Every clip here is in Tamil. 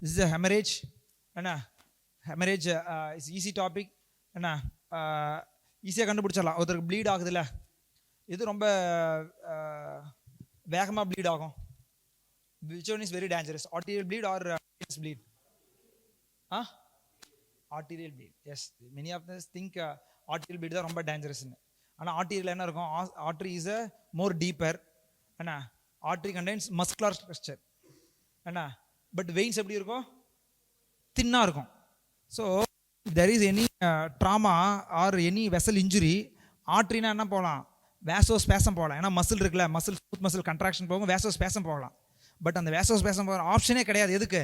This is haemorrhage. என்ன ஹெமரேஜ் இஸ் ஈஸி டாபிக். என்ன ஈஸியாக கண்டுபிடிச்சிடலாம். ஒருத்தருக்கு ப்ளீட் ஆகுதுல்ல, இது ரொம்ப வேகமாக ப்ளீட் ஆகும். Which one is very dangerous? Arterial bleed or venous bleed? Arterial bleed. Yes, many of us think arterial bleed தான் ரொம்ப டேஞ்சரஸ்னு. ஆனால் ஆர்டீரியல் என்ன இருக்கும்? Artery is a more deeper. என்ன ஆர்டரி contains muscular structure. என்ன பட் வெயின்ஸ் எப்படி இருக்கும்? தின்னாக இருக்கும். So there is any trauma or any vessel injury, ஆர்டரினா என்ன போகலாம்? வேசோஸ்பேசம் போகலாம். ஏன்னா மசில் இருக்குல்ல, மசில் ஸ்மூத் மசில் கண்ட்ராக்ஷன் போகும், வேசோஸ்பேசம் போகலாம். பட் அந்த வேசோஸ்பேசம் போகிற ஆப்ஷனே கிடையாது. எதுக்கு?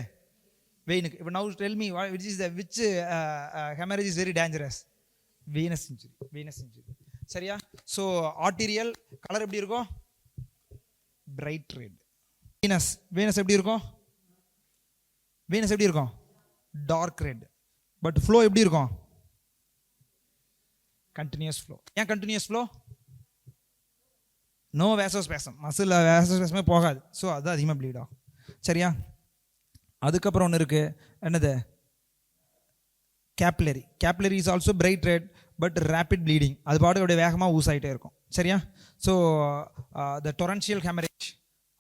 வெயினுக்கு. இப்போ now tell me which hemorrhage is very dangerous? venous injury. சரியா? ஸோ ஆர்டீரியல் கலர் எப்படி இருக்கும்? Bright red. venous எப்படி இருக்கும்? venous எப்படி இருக்கும்? Dark red. பட் ஃப்ளோ எப்படி இருக்கும்? Continuous flow. ஏன் continuous flow? No vasospasm, muscle வேசோஸ்பேசமே போகாது. ஸோ அது அதிகமாக ப்ளீட் ஆகும். சரியா? அதுக்கப்புறம் ஒன்று இருக்குது, என்னது? Capillary. Capillary is also bright red but rapid bleeding. அது பாட்டு அப்படியே வேகமாக ஊஸ் ஆகிட்டே இருக்கும். சரியா? So the torrential haemorrhage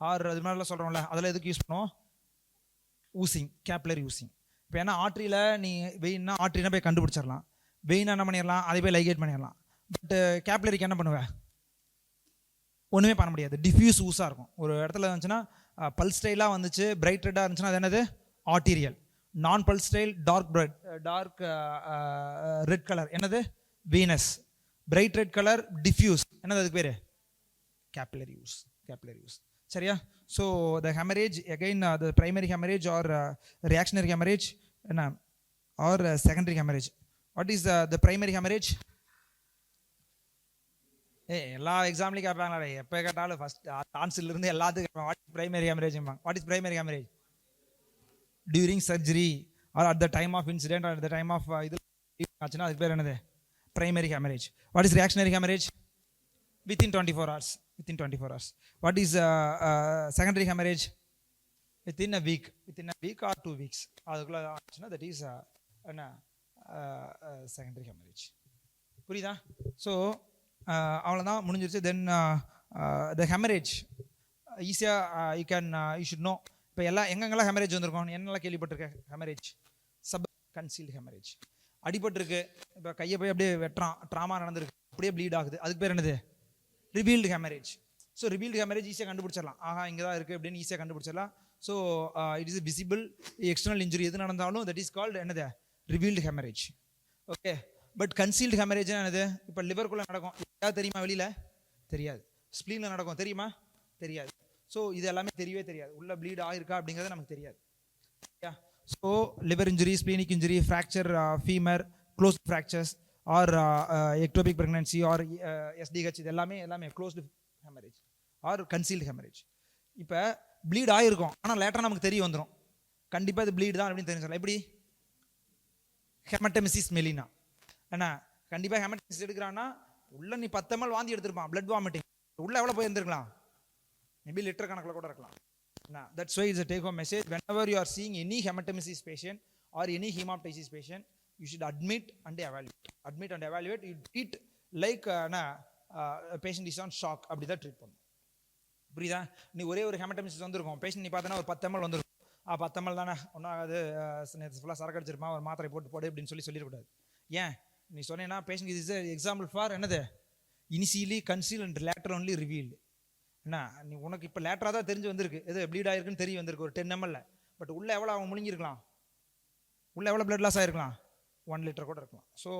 or அது மாதிரிலாம் சொல்கிறோம்ல, அதில் எதுக்கு யூஸ் பண்ணுவோம்? Oozing, capillary oozing. இப்போ ஏன்னா ஆர்ட்ரியில் நீ வெயின்னா ஆர்ட்ரினா போய் கண்டுபிடிச்சிடலாம், வெயினா என்ன பண்ணிடலாம், அதை போய் லைகேட் பண்ணிடலாம். பட் கேப்லரிக்கு என்ன பண்ணுவேன்? ஒன்றுமே பண்ண முடியாது. டிஃப்யூஸ் ஊஸாக இருக்கும். ஒரு இடத்துல இருந்துச்சுன்னா பல்ஸ் ஸ்டைலாக வந்துச்சு, பிரைட் ரெட்டாக இருந்துச்சுன்னா அது என்னது? ஆர்டீரியல். நான் pulsatile dark red colour என்னது? Venous. Bright red colour diffuse என்னது? அதுக்கு பேர் கேப்லரி யூஸ். சரியா? So the haemorrhage again the primary haemorrhage or reactionary haemorrhage என்ன or secondary haemorrhage. What is the primary haemorrhage? எல்லா எக்ஸாம்லையும் கேட்பாங்களா, எப்போ கேட்டாலும் ஃபர்ஸ்ட் டான்சிலிருந்து எல்லாத்துக்கும் கேட்பாங்க. What is primary haemorrhage? What is primary haemorrhage? During surgery or at the time of incident or at the time of இது ஆச்சுன்னா அதுக்கு பேர் என்னது? Primary haemorrhage. What is reactionary haemorrhage? within 24 hours. What is secondary hemorrhage? within a week or 2 weeks. அதுக்குள்ள ஆச்சுன்னா that is secondary hemorrhage. புரியுதா? ஸோ அவ்வளோதான், முடிஞ்சிருச்சு. தென் த ஹெமரேஜ் ஈஸியாக யூ ஷுட் நோ. இப்போ எங்கெங்கெல்லாம் ஹெமரேஜ் வந்திருக்கோம், என்னெல்லாம் கேள்விப்பட்டிருக்கேன்? Haemorrhage sub concealed haemorrhage. அடிபட்டிருக்கு, இப்போ கையை போய் அப்படியே வெட்டுறான், ட்ராமா நடந்திருக்கு, அப்படியே ப்ளீட் ஆகுது, அதுக்கு பேர் என்னது? Revealed haemorrhage. So revealed haemorrhage ஈஸியாக கண்டுபிடிச்சிடலாம். இங்கே தான் இருக்குது அப்படின்னு ஈஸியாக கண்டுபிடிச்சிடலாம். So it is visible external injury எது நடந்தாலும் தட் இஸ் கால்டு என்னது? Revealed haemorrhage. Okay. But concealed haemorrhage என்னது? இப்போ லிவருக்குள்ளே நடக்கும், யாராவது தெரியுமா? வெளியில் தெரியாது. ஸ்ப்ளீனில் நடக்கும், தெரியுமா? தெரியாது. ஸோ இது எல்லாமே தெரியவே தெரியாது. உள்ள ப்ளீட் ஆகிருக்கா அப்படிங்கிறது நமக்கு தெரியாது. So liver injury, splenic injury, fracture femur, closed fractures or ectopic pregnancy or SDH, இது எல்லாமே closed haemorrhage or concealed haemorrhage. இப்போ ப்ளீட் ஆகிருக்கும், ஆனால் லேட்டராக நமக்கு தெரிய வந்துடும், கண்டிப்பாக இது ப்ளீட் தான் அப்படின்னு தெரிஞ்சிடலாம். எப்படி? ஹெமட்டமிசிஸ் மெலினா. ஏன்னா கண்டிப்பாக ஹெமட்டமிசிஸ் எடுக்கிறான்னா உள்ள நீ 10 ml வாந்தி எடுத்திருப்பான், பிளட் வாமிட்டிங், உள்ள எவ்வளோ போய் இருந்திருக்கலாம்? மேபி லிட்டர் கணக்கில் கூட இருக்கலாம். That's why it's a take home message. Whenever you are seeing any hematemesis patient or any hemoptysis patient, you should admit and evaluate. You treat like a patient is on shock, அப்படி தான் ட்ரீட் பண்ணும். புரியுதா? நீ ஒரே ஒரு ஹெமட்டமிசிஸ் வந்திருக்கும், பேஷண்ட் நீ பார்த்தனா ஒரு 10 ml வந்திருக்கும், 10 ml தானே ஒன்றாவது, நேற்று ஃபுல்லாக சரக்கு அடிச்சிருப்பான், ஒரு மாத்திரை போடு அப்படின்னு சொல்லிடக்கூடாது. ஏன் நீ சொன்னேன்னா பேஷண்ட் இஸ் எக்ஸாம்பிள் ஃபார் என்னது? Initially conceal and later only revealed. என்ன நீ உனக்கு இப்போ லேட்டராக தான் தெரிஞ்சு வந்திருக்கு, எது ப்ளீட் ஆகிருக்குன்னு தெரிய வந்திருக்கு ஒரு 10 ml. பட் உள்ள எவ்வளோ அவன் முழுங்கிருக்கலாம், உள்ள எவ்வளோ பிளட் லாஸ் ஆகிருக்கலாம்? 1 லிட்டர் கூட இருக்கலாம். ஸோ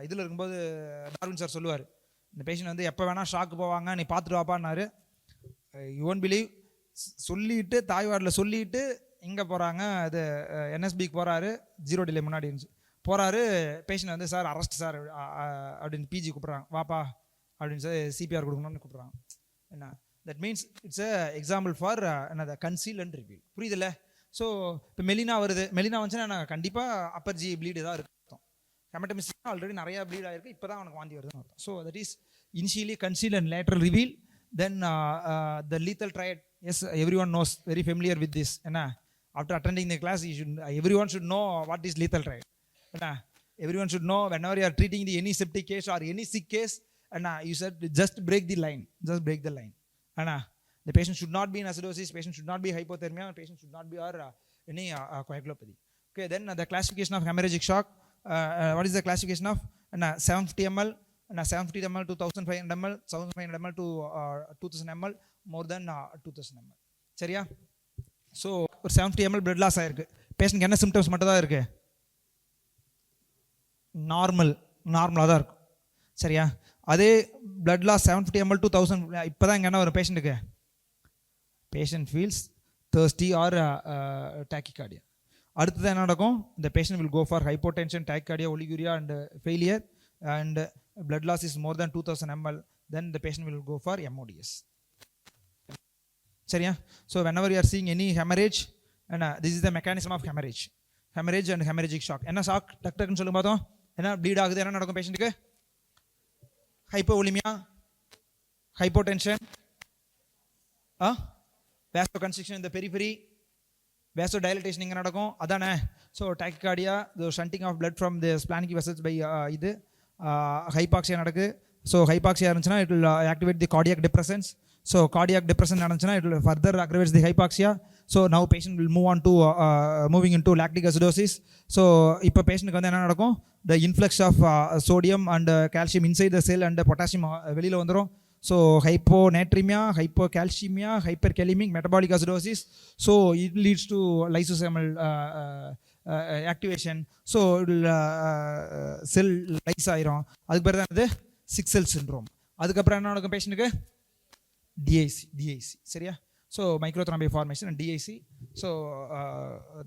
இதில் இருக்கும்போது டார்வின் சார் சொல்லுவார், இந்த பேஷண்ட் வந்து எப்போ வேணால் ஷாக்கு போவாங்க, நீ பார்த்துட்டு வாப்பான்னாரு. யூ ஒன்ட் பிலீவ், சொல்லிட்டு தாய்வாடில் சொல்லிட்டு இங்கே போகிறாங்க, அது என்எஸ்பிக்கு போகிறாரு, 0 டிலே முன்னாடி இருந்துச்சு, போகிறாரு, பேஷண்ட் வந்து சார் அரெஸ்ட் சார் அப்படின்னு பிஜி கூப்பிட்றாங்க, வாப்பா அப்படின்னு சொல்லி சிபிஆர் கொடுக்கணும்னு கூப்பிட்றாங்க. என்ன that means it's a example for என்னது? கன்சீல் அண்ட் ரிவீல். புரியுதில்ல? ஸோ இப்போ மெலினா வருது, மெலினா வந்துச்சுன்னா கண்டிப்பாக அப்பர் ஜி ப்ளீடு தான் இருக்கு அர்த்தம். ஹெமட்டமிசிஸ் ஆல்ரெடி நிறையா ப்ளீட் ஆகிருக்கு, இப்போ தான் அவனுக்கு வாந்தி வருதுன்னு அர்த்தம். So that is initially conceal and lateral reveal. Then the lethal triad, yes everyone knows, very familiar with this. என்ன after attending the class, everyone should know what is lethal triad. Everyone should know whenever you are treating any septic case or any sick case, you said just break the line. The patient should not be in acidosis, patient should not be hypothermia, patient should not be any coagulopathy. Okay, then the classification of hemorrhagic shock. What is the classification of 750 ml, 750 ml to 1500 ml, 1500 ml to 2000 ml, more than 2000 ml. சரியா? ஸோ ஒரு 750 ml blood loss ஆயிருக்கு. பேஷண்ட்க்கு என்ன சிம்டம்ஸ் மட்டும் தான் இருக்கு? நார்மலாக தான் இருக்கும். சரியா? அதே blood loss 750 ml to 1000 இப்போ தான் இங்கே என்ன வரும் பேஷண்ட்டுக்கு? Patient feels thirsty or tachycardia. அடுத்தது என்ன நடக்கும்? The patient will go for hypotension, tachycardia, oliguria and failure, and blood loss is more than 2000 ml, then the patient will go for MODS. சரியா? So whenever you are seeing any hemorrhage, this is the mechanism of hemorrhage and hemorrhagic shock. என்ன ஷாக் டக்குன்னு சொல்லுங்க பார்த்தோம். என்ன ப்ளீட் ஆகுது, என்ன நடக்கும் பேஷண்ட்டுக்கு? Hypovolaemia, hypotension, vasoconstriction in the periphery, vasodilatation இங்கே நடக்கும், அதானே? So tachycardia, the shunting of blood from the splenic vessels by இது hypoxia நடக்கு. ஸோ hypoxia இருந்துச்சுன்னா it will activate the cardiac depressants. So cardiac depressant நடந்துச்சுன்னா it will further aggravates the hypoxia. So now patient will move on to moving into lactic acidosis. So இப்போ பேஷண்ட்டுக்கு வந்து என்ன நடக்கும்? The influx of sodium and calcium inside the cell and potassium வெளியில் வந்துடும். So hyponatremia, hypocalcemia, hyperkalemic, metabolic acidosis. So it leads to lysosomal activation. So it will cell lyse ஆயிரும். அதுக்கு பேர் தான் இது 6 cell syndrome. அதுக்கப்புறம் என்ன நடக்கும் பேஷண்ட்டுக்கு? DIC. சரியா? So microthrombi formation and DIC. So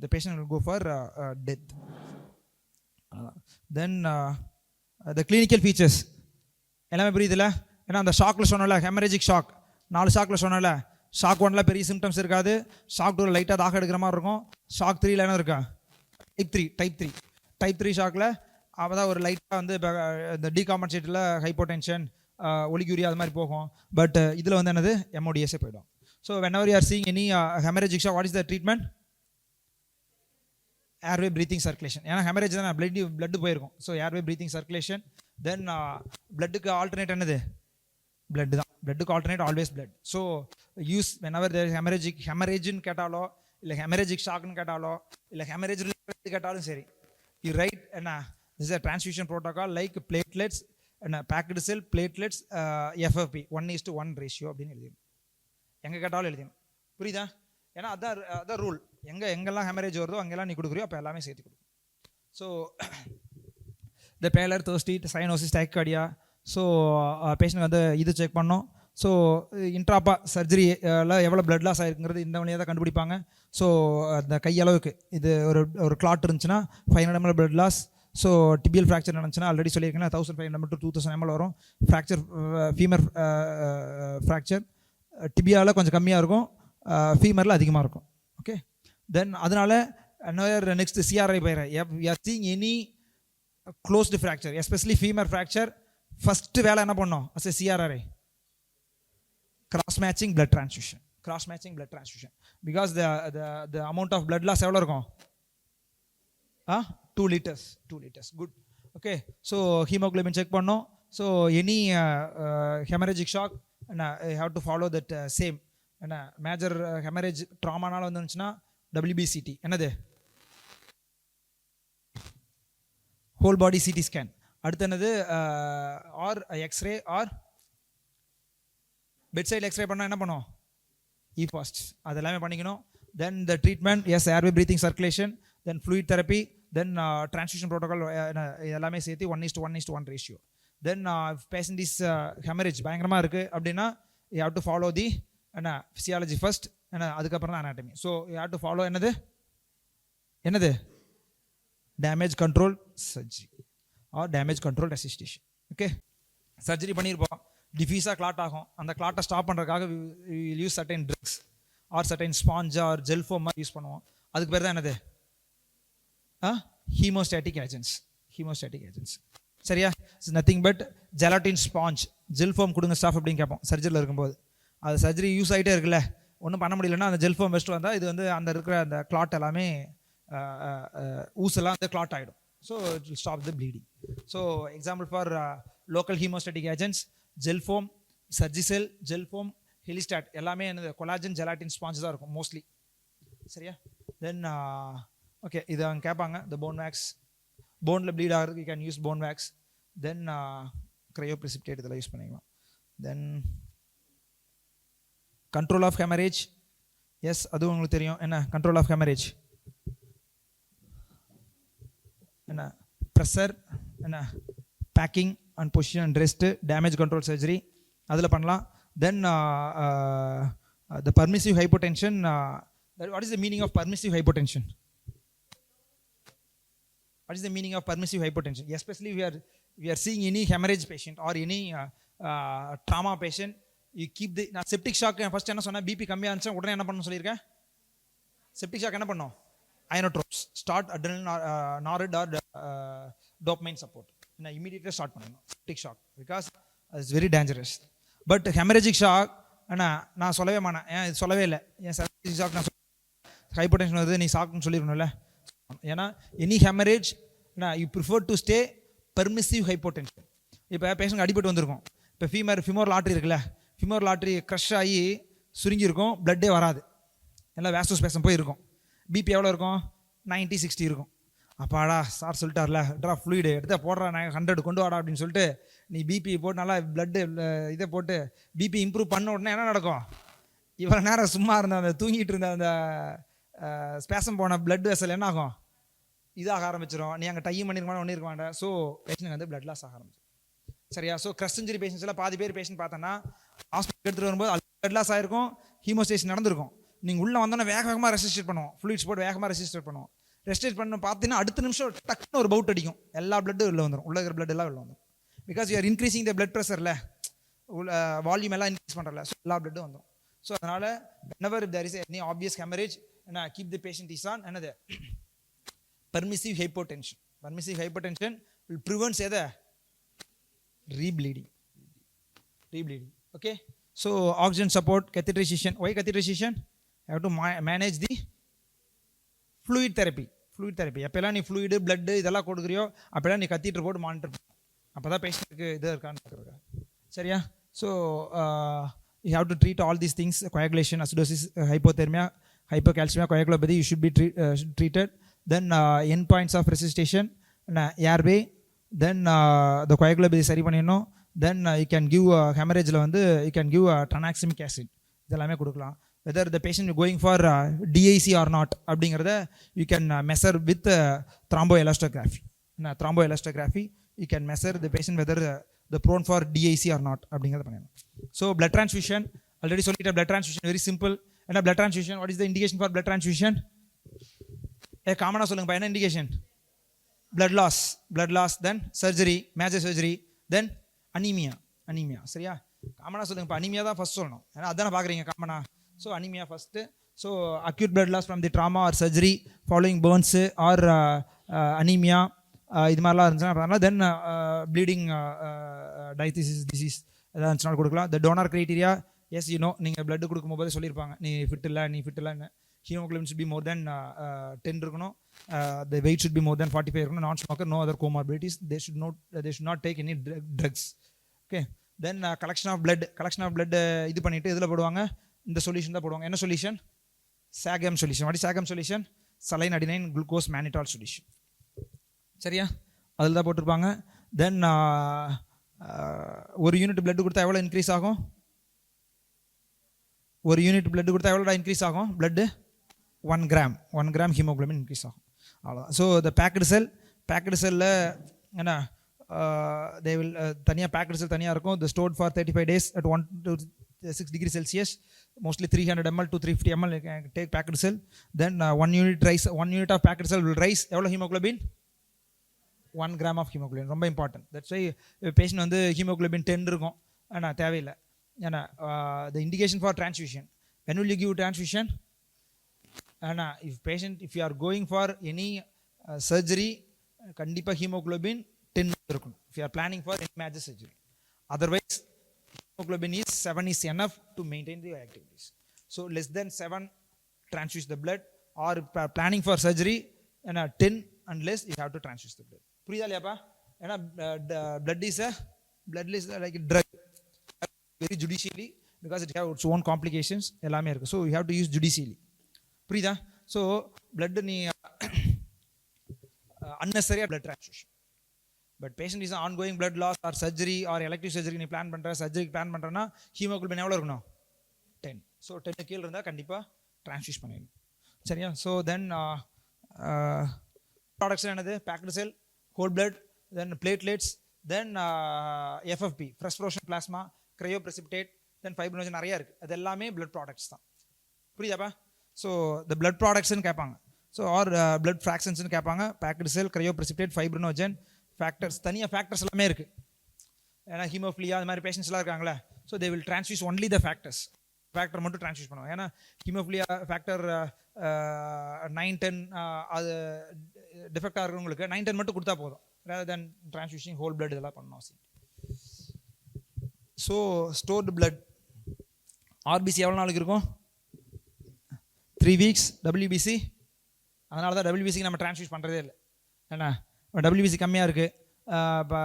the patient will go for death. Then the clinical features எல்லாமே புரியுதுல்ல? ஏன்னா அந்த ஷாக்கில் சொன்னல, ஹெமரேஜிக் ஷாக் 4 ஷாக்கில் சொன்னல, ஷாக் 1ல பெரிய சிம்டம்ஸ் இருக்காது, ஷாக் 2ல லைட்டாக தாகம் எடுக்கிற மாதிரி இருக்கும், ஷாக் 3ல என்ன இருக்கா? டைப் 3 ஷாக்கில் அப்போதான் ஒரு லைட்டாக வந்து இந்த டீகாம்பன்சேட்டில் ஹைப்போடென்ஷன், ஒலிக்யூரியா அது மாதிரி போகும். பட் இதில் வந்து என்னது? MODSே போயிடும். So whenever you are seeing any hemorrhagic shock, what is the treatment? Airway breathing circulation. ஏன்னா ஹெமரேஜ் தான் blood போயிருக்கும். So airway breathing circulation. Then bloodக்கு ஆல்டர்னேட் என்னது? blood தான். bloodக்கு alternate always blood. So use whenever there is hemorrhageன்னு கேட்டாலோ, இல்லை hemorrhagic shockனு கேட்டாலோ, இல்லை hemorrhage related கேட்டாலும் சரி, you write என்ன? This is a transfusion protocol like platelets, packed cell, platelets, FFP 1:1 ratio அப்படின்னு எழுதிடும். எங்கே கேட்டாலும் எழுதிடும். புரியுதா? ஏன்னா அதான் ரூல். எங்கெல்லாம் ஹெமரேஜ் வருதோ அங்கெல்லாம் நீ கொடுக்குறியோ அப்போ எல்லாமே சேர்த்து கொடுக்கும். So the baler, thirsty, cyanosis, tachycardia. So patient வந்து இது செக் பண்ணோம். ஸோ இன்ட்ராப்பா சர்ஜரியில் எவ்வளோ blood loss ஆகிருக்குங்கிறது இந்த வழியாக தான் கண்டுபிடிப்பாங்க. ஸோ அந்த கையளவுக்கு இது ஒரு கிளாட் இருந்துச்சுன்னா 500 ml blood loss. So tibial fracture நடந்துச்சுன்னா ஆல்ரெடி சொல்லியிருக்கேன்னா 1500 ml to 2000 ml வரும். ஃப்ராக்சர் ஃபீமர் ஃப்ராக்சர் டிபியாவில் கொஞ்சம் கம்மியாக இருக்கும், ஃபீமரில் அதிகமாக இருக்கும். ஓகே, தென் அதனால நெக்ஸ்ட் சிஆர்ஐ போயிடுறேன். You are seeing any closed fracture, especially femur fracture, first வேலை என்ன பண்ணோம்? As a CRI cross matching blood transfusion. Because the amount of blood loss எவ்வளோ இருக்கும்? 2 liters. Good. Okay, so haemoglobin check பண்ணோம். So any haemorrhagic shock you have to follow that same. Major haemorrhage ட்ராமானால வந்துச்சுன்னா WBCT என்னது? Whole body CT scan. அடுத்து என்னது? ஆர் எக்ஸ்ரே ஆர் பெட் சைடில் எக்ஸ்ரே பண்ணால் என்ன பண்ணும்? EFAST. அது எல்லாமே பண்ணிக்கணும். Then the treatment, yes airway breathing circulation, then fluid therapy, then transfusion protocol எல்லாமே சேர்த்து 1:1 ratio. Then patient is haemorrhage பயங்கரமாக இருக்குது அப்படின்னா you have to follow the physiology first, அதுக்கப்புறம் தான் anatomy. So you have to follow என்னது? Damage control surgery or damage control resuscitation. Okay, surgery பண்ணியிருப்போம், டிஃப்யூஸாக கிளாட் ஆகும். அந்த கிளாட்டை ஸ்டாப் பண்ணுறதுக்காக use certain drugs or certain sponge or gel foam மாதிரி யூஸ் பண்ணுவோம். அதுக்கு பேர் தான் என்னது? Haemostatic agents. சரியா? It's nothing but gelatin sponge, gel foam கொடுங்க ஸ்டாஃப் அப்படின்னு கேட்போம் சர்ஜரியில் இருக்கும்போது. அது சர்ஜரி யூஸ் ஆகிட்டே இருக்குல்ல, ஒன்றும் பண்ண முடியலன்னா அந்த ஜெல் ஃபோம் வச்சுட்டு வந்தால் இது வந்து அந்த இருக்கிற அந்த கிளாட் எல்லாமே ஊசெல்லாம் வந்து கிளாட் ஆகிடும். So it will stop the bleeding. So example for local haemostatic agents gel foam, Surgicel, gel foam, Helistat எல்லாமே என்னது கொலாஜன் ஜெலாட்டின் ஸ்பான்ஸ் தான் இருக்கும் மோஸ்ட்லி. சரியா? தென் ஓகே, இது அவங்க கேட்பாங்க. த போன் வேக்ஸ், போனில் ப்ளீட் ஆகிறதுக்கு you can use bone wax. Then cryoprecipitate இதெல்லாம் யூஸ் பண்ணிக்கலாம். Then control of haemorrhage. Yes, அதுவும் உங்களுக்கு தெரியும். என்ன கண்ட்ரோல் ஆஃப் ஹெமரேஜ்? என்ன ப்ரெஷர், என்ன packing and position and rest, damage control surgery அதில் பண்ணலாம். தென் the permissive hypotension, what is the meaning of permissive hypotension? What is the meaning of permissive hypotension? Especially we are seeing any hemorrhage patient or any trauma patient, you keep the septic shock. First என்ன சொன்னா, பிபி கம்மியா இருந்துச்சு உடனே என்ன பண்ணணும் சொல்லியிருக்கேன்? செப்டிக் ஷாக் என்ன பண்ணோம்? Inotropes, start adrenal norad or dopamine support. என்ன இமீடியட்டாக ஸ்டார்ட் பண்ணணும் septic shock, because it's very dangerous. But haemorrhagic shock அண்ணா நான் சொல்லவே மாட்டேன். ஏன் இது சொல்லவே இல்லை? ஏன் செப்டிக் ஷாக் நான் ஹைப்போடென்ஷன் வருது நீ ஷாக்னு சொல்லிடணும்ல. ஏன்னா any haemorrhage you prefer to stay permissive hypotension. இப்போ பேஷண்ட் அடிபட்டு வந்திருக்கும். இப்போ ஃபிமோரல் ஆர்ட்ரி இருக்குல்ல, ஃபிமோரல் ஆர்ட்ரி க்ரஷ் ஆகி சுருங்கியிருக்கும், பிளட்டே வராது, எல்லாம் வேஸ்டோஸ்பேசம் போய் இருக்கும். பிபி எவ்வளோ இருக்கும்? 90-60 இருக்கும். அப்பாடா சார் சொல்லிட்டார்ல, ட்ரா ஃப்ளூயிடு எடுத்து போடுறா, நான் 100 கொண்டு வாடா அப்படின்னு சொல்லிட்டு நீ பிபி போட்டு நல்லா பிளட்டு இதை போட்டு பிபி இம்ப்ரூவ் பண்ண உடனே என்ன நடக்கும்? இவ்வளோ நேரம் சும்மா இருந்த அந்த தூங்கிட்டு இருந்த அந்த ஸ்பேசம் போன பிளட் வெசல் என்ன ஆகும்? இதாக ஆரம்பிச்சிடும். நீ அங்கே டையும் பண்ணிருக்க ஒன்று இருக்க வேண்டாம். ஸோ பேஷண்ட் வந்து பிளட் லாஸ் ஆக ஆரம்பிச்சிடும். சரியா? ஸோ க்ரஷ் இன்ஜுரி பேஷண்ட்ஸ் எல்லாம் பாதி பேர் பேஷண்ட் பார்த்தோன்னா ஹாஸ்பிட்டல் எடுத்துகிட்டு வரும்போது அது பிளட் லாஸ் ஆகிருக்கும், ஹீமோஸ்டேஷன் நடந்திருக்கும். நீங்கள் உள்ளே வந்தோன்னா வேகமாக ரெசிஸ்டேட் பண்ணுவோம், ஃப்ளூயிட்ஸ் போட்டு வேகமாக ரெசிஸ்டேட் பண்ணுவோம். ரெசிஸ்டேட் பண்ண பார்த்தீங்கன்னா அடுத்த நிமிஷம் டக்குன்னு ஒரு பவுட் அடிக்கும், எல்லா பிளட்டும் வெளில வந்துடும், உள்ள இருக்கிற பிளட் எல்லாம் வெளில வந்துடும். Because you are increasing the blood ப்ரெஷரில், வால்யூம் எல்லாம் இன்க்ரீஸ் பண்ணுறல, ஸோ எல்லா பிளட்டும் வந்துடும். ஸோ அதனால் whenever there is any obvious hemorrhage, keep the patient is on another permissive hypotension. Permissive hypotension will prevent எதை? rebleeding. Okay, so oxygen support, catheterization. Why catheterization? You have to manage the fluid therapy. எப்போல்லாம் நீ ஃப்ளூயிடு பிளட்டு இதெல்லாம் கொடுக்குறியோ அப்போல்லாம் நீ கத்தீட்டர் போட்டு மானிட்டர் பண்ணணும். அப்போ தான் பேஷண்ட்டுக்கு இது இருக்கான்னு பார்க்குறதுக்கா. சரியா? So you have to treat all these things: coagulation, acidosis, hypothermia, hypocalcemia, coagulopathy. You should be treated. Then endpoints of resuscitation, airway. Then the coagulopathy சரி பண்ணிடணும். Then you can give hemorrhageல வந்து you can give tranexamic acid. இதெல்லாமே கொடுக்கலாம். Whether the patient is going for DIC or not அப்படிங்கிறத you can measure with thromboelastography. Thromboelastography you can measure the patient whether the prone for DIC or not அப்படிங்கிறத பண்ணணும். So blood transfusion, already சொல்லிட்டேன். blood transfusion very simple. என்ன blood transfusion? What is the indication for blood transfusion? காமனாக சொல்லுங்கப்பா, என்ன indication? blood loss, then surgery, major surgery, then anemia. சரியா? காமனாக சொல்லுங்கப்பா. அனீமியா தான் ஃபர்ஸ்ட் சொல்லணும், ஏன்னா அதானே பார்க்குறீங்க காமனா. So anaemia first. So acute blood loss from the trauma or surgery following burns or anemia இது மாதிரிலாம் இருந்துச்சுன்னா, தென் ப்ளீடிங் டயத்திசிஸ் டிசீஸ் எதாவது இருந்துச்சுனாலும் கொடுக்கலாம். த டோனர் க்ரைட்டீரியா, எஸ் நீங்கள் பிளட் கொடுக்கும்போது சொல்லியிருப்பாங்க நீ ஃபிட் இல்லைன்னு. Haemoglobin should be more than 10 இருக்கணும். the weight should be more than 45 இருக்கணும். நான் smoker, no other comorbidities. they should not take any drugs. okay, then collection of blood இது பண்ணிட்டு இதில் போடுவாங்க, இந்த சொல்யூஷன் தான் போடுவாங்க. என்ன solution? SAGM solution. What is SAGM solution? Saline adenine glucose mannitol solution. சரியா? அதில் தான் போட்டிருப்பாங்க. தென் ஒரு யூனிட் பிளட் கொடுத்தா எவ்வளோ இன்க்ரீஸ் ஆகும்? ஒரு யூனிட் பிளட் கொடுத்தா எவ்வளோடா இன்க்ரீஸ் ஆகும்? பிளட்டு 1 கிராம் ஹீமோகுளோபின் இன்க்ரீஸ் ஆகும். அவ்வளோதான். ஸோ த பேக்கடு செல்லில் என்ன they will தனியாக பேக்கடு செல் தனியாக இருக்கும். the stored for 35 days at 1 to 6 degrees Celsius, mostly 300 ml to 350 ml take packed cell. Then 1 unit of packed cell will rise எவ்வளோ ஹீமோகுளோபின்? 1 gram of hemoglobin. ரொம்ப இம்பார்ட்டன்ட். தட்ஸ் வை பேஷண்ட் வந்து ஹீமோகுளோபின் 10 இருக்கும், ஆனால் தேவையில்லை. ஏன்னா the indication for transfusion, when will you give transfusion? ஆனால் if you are going for any surgery, கண்டிப்பாக ஹீமோகுளோபின் 10 இருக்கணும். if you are planning for any major surgery. otherwise hemoglobin is 7 is enough to maintain the activities. So less than 7 transfuse the blood, or planning for surgery and 10 and less you have to transfuse the blood. புரியுதா இல்லையாப்பா? ஏன்னா blood is like a drug, very judicially, because it have its own complications எல்லாமே இருக்கு. So you have to use judicially. புரியுதா? So blood நீ unnecessary blood transfusion. But patient is ongoing blood loss or surgery or elective surgery நீ பிளான் பண்ற, surgery பிளான் பண்றனா ஹீமோகுளோபின் எவ்வளவு இருக்கணும்? 10. So 10 கீழ இருந்தா கண்டிப்பா transfuse பண்ணிடணும். சரியா? So then products என்னது? packed cell, whole blood, then platelets, then FFP, fresh frozen plasma, cryoprecipitate, then fibrinogen, நிறைய இருக்கு. அது எல்லாமே blood products தான். புரியுதாப்பா? So the blood products ன்னு கேட்பாங்க. So or blood fractions ன்னு கேட்பாங்க. packed cell, cryoprecipitate, fibrinogen, factors, தனியா factors எல்லாமே இருக்கு. ஏன்னா ஹீமோஃபிலியா அந்த மாதிரி பேஷண்ட்ஸ் எல்லாம் இருக்காங்களே, so they will transfuse only the factors. Factor மட்டும் டிரான்ஸ்ஃபியூஸ் பண்ணுவாங்க. ஏன்னா ஹீமோஃபிலியா ஃபேக்டர் 9-10 அது டிஃபெக்டாக இருக்கிறவங்களுக்கு 9-10 மட்டும் கொடுத்தா போதும், ரேதர் தென் டிரான்ஸ்ஃபியூஷன் ஹோல் பிளட் இதெல்லாம் பண்ணணும் அவசியம். ஸோ ஸ்டோர்டு பிளட் ஆர்பிசி எவ்வளோ நாளைக்கு இருக்கும்? 3 weeks. WBC அதனால தான் WBCக்கு நம்ம டிரான்ஸ்ஃபியூஸ் பண்ணுறதே இல்லை. ஏன்னா WBC கம்மியாக இருக்குது, இப்போ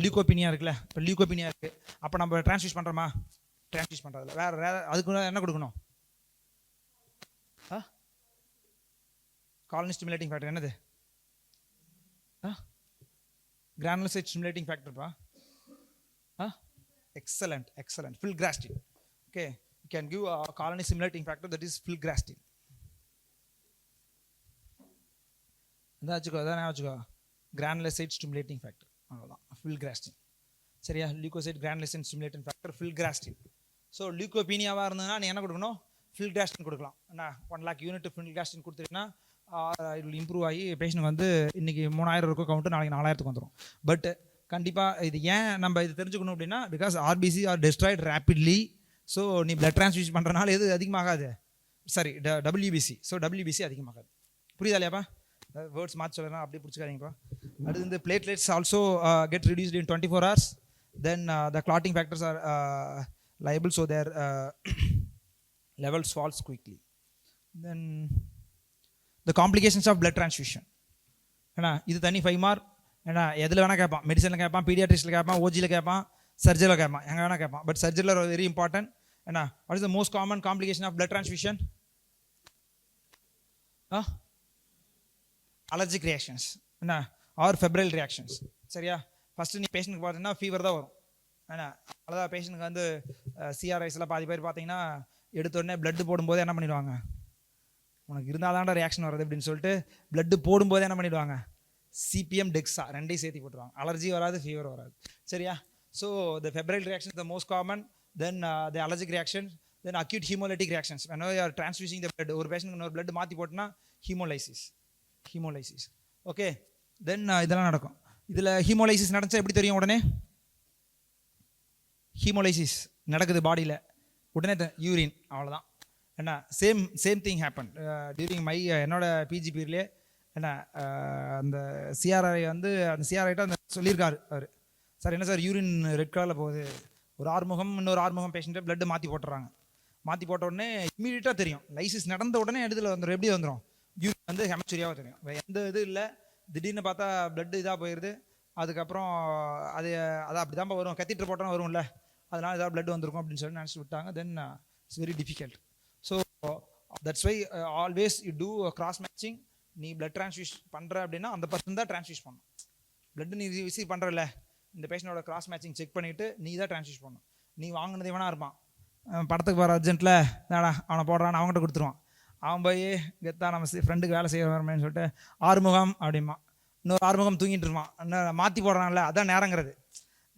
லியூகோபீனியா இருக்குல்ல, இப்போ லியூகோபீனியா இருக்குது, அப்போ நம்ம டிரான்ஸ்ஃபியூஸ் பண்ணுறோமா? டிரான்ஸ்ஃபியூஸ் பண்ணுறதில்ல. வேறு அதுக்கு என்ன கொடுக்கணும்? காலனி ஸ்டிமுலேட்டிங் ஃபேக்டர் என்னது? கிரானுலோசைட் ஸ்டிமுலேட்டிங் ஃபேக்டர்ப்பா. Excellent excellent. Filgrastim. Okay, you can give colony stimulating factor, that is filgrastim. அதான் வச்சுக்கோ, அதான் வச்சுக்கோ, கிரானுலோசைட் ஸ்டிமுலேட்டிங் ஃபேக்டர், அவ்வளோதான் ஃபில்கிராஸ்டின். சரியா? Leucocyte granulocyte stimulating factor filgrastim. So லியூகோபீனியாவாக இருந்ததுன்னா நீ என்ன கொடுக்கணும்? ஃபில்கிராஸ்டின் கொடுக்கலாம். என்ன 1 lakh யூனிட் ஃபில்கிராஸ்டின் கொடுத்துட்டீங்கன்னா இட் வில் இம்ப்ரூவ் ஆகி பேஷண்ட் வந்து இன்னைக்கு 3000 இருக்கும் கவுண்ட்டு, நாளைக்கு 4000க்கு வந்துடும். பட் கண்டிப்பாக இது ஏன் நம்ம இது தெரிஞ்சுக்கணும் அப்படின்னா, because RBC are destroyed rapidly. So நீ பிளட் டிரான்ஸ்ஃபியூஷன் பண்ணுறனால எது அதிகமாகாது? Sorry, WBC. ஸோ WBC அதிகமாகாது. புரியுதா இல்லையாப்பா? வேர்ட்ஸ் மாற்றி சொல்லலாம், அப்படியே பிடிச்சிக்காதீங்கப்பா. அடுத்து வந்து platelets also get reduced in 24 hours. Then the clotting factors are liable, so their levels falls quickly. Then the complications of blood transfusion. ஏன்னா இது தனி 5 mark. ஏன்னா எதில் வேணால் கேட்பான், மெடிசனில் கேட்பான், பீடியாட்ரிக்ஸில் கேட்பான், ஓஜியில் கேட்பான், சர்ஜரியில் கேட்பான், எங்கே வேணால் கேட்பான். பட் சர்ஜரியில் வெரி இம்பார்ட்டன்ட். ஏன்னா what is the most common complication of blood transfusion? Allergic reactions என்ன, ஆர் ஃபெப்ரைல் ரியாக்ஷன்ஸ். சரியா? ஃபஸ்ட்டு நீ பேஷண்ட்டுக்கு பார்த்தீங்கன்னா ஃபீவர் தான் வரும். ஏன்னா அவ்வளோதான். பேஷண்ட்டுக்கு வந்து சிஆர்ஐஸில் பாதி பேர் பார்த்தீங்கன்னா எடுத்தோடனே பிளட்டு போடும்போது என்ன பண்ணிடுவாங்க, உனக்கு இருந்தால் தான்டா ரியாக்ஷன் வருது அப்படின்னு சொல்லிட்டு பிளட்டு போடும்போது என்ன பண்ணிடுவாங்க, சிபிஎம் டெக்ஸா ரெண்டையும் சேர்த்து போட்டுருவாங்க. அலர்ஜி வராது, ஃபீவர் வராது. சரியா? So the febrile reaction the most common. Then the allergic reaction, then acute haemolytic reactions. whenever you are transfusing the blood, ஒரு பேஷண்ட்டுக்கு இன்னொரு பிளட் மாற்றி போட்டுனா ஹீமோலைசிஸ். ஓகே, தென் இதெல்லாம் நடக்கும். இதில் ஹீமோலைசிஸ் நடந்துச்சா எப்படி தெரியும்? உடனே ஹீமோலைசிஸ் நடக்குது பாடியில், உடனே யூரின், அவ்வளோதான். என்ன same thing happen during my என்னோட பிஜி பீரியட்லேயே. என்ன அந்த சிஆர்ஐ வந்து அந்த சிஆர்ஐட்ட அந்த சொல்லியிருக்காரு அவர், சார் என்ன சார் யூரின் ரெட் கலரில் போகுது, ஒரு ஆறுமுகம் இன்னொரு ஆறுமுகம் பேஷண்ட்டை பிளட்டு மாற்றி போட்டுறாங்க. மாற்றி போட்ட உடனே இமீடியட்டாக தெரியும். லைசிஸ் நடந்த உடனே இடத்துல வந்துடும். எப்படி வந்துடும்? யூரின் வந்து ஹெமச்சூரியாவாக தெரியும். எந்த இது இல்லை, திடீர்னு பார்த்தா பிளட்டு இதாக போயிடுது. அதுக்கப்புறம் அது அப்படி தான் வரும், கத்திட்டு போட்டோன்னு வரும்ல, அதனால ஏதாவது பிளட் வந்திருக்கும் அப்படின்னு சொல்லி நினச்சி விட்டாங்க. Then it's very difficult. So that's why always you do cross matching. நீ பிளட் டிரான்ஸ்ஃபியூஸ் பண்ணுற அப்படின்னா அந்த பர்சன் தான் டிரான்ஸ்ஃபியூஸ் பண்ணணும். பிளட் நீ ரிசீவ் பண்ணுறல, இந்த பேஷண்டோட கிராஸ் மேட்சிங் செக் பண்ணிவிட்டு நீ தான் டிரான்ஸ்ஃபியூஸ் பண்ணணும். நீ வாங்கினதே வேணா இருப்பான், படத்துக்கு போகிற அர்ஜென்ட்டில் தாடா அவனை போடுறான்னு அவங்ககிட்ட கொடுத்துருவான். அவன் போய் கெத்தா நம்ம ஃப்ரெண்டுக்கு வேலை செய்ய வரமேன்னு சொல்லிட்டு ஆறுமுகம் அப்படிமா, இன்னொரு ஆறுமுகம் தூங்கிட்டு இருப்பான், இன்னும் மாற்றி போடுறான்ல அதான் நேரங்கிறது.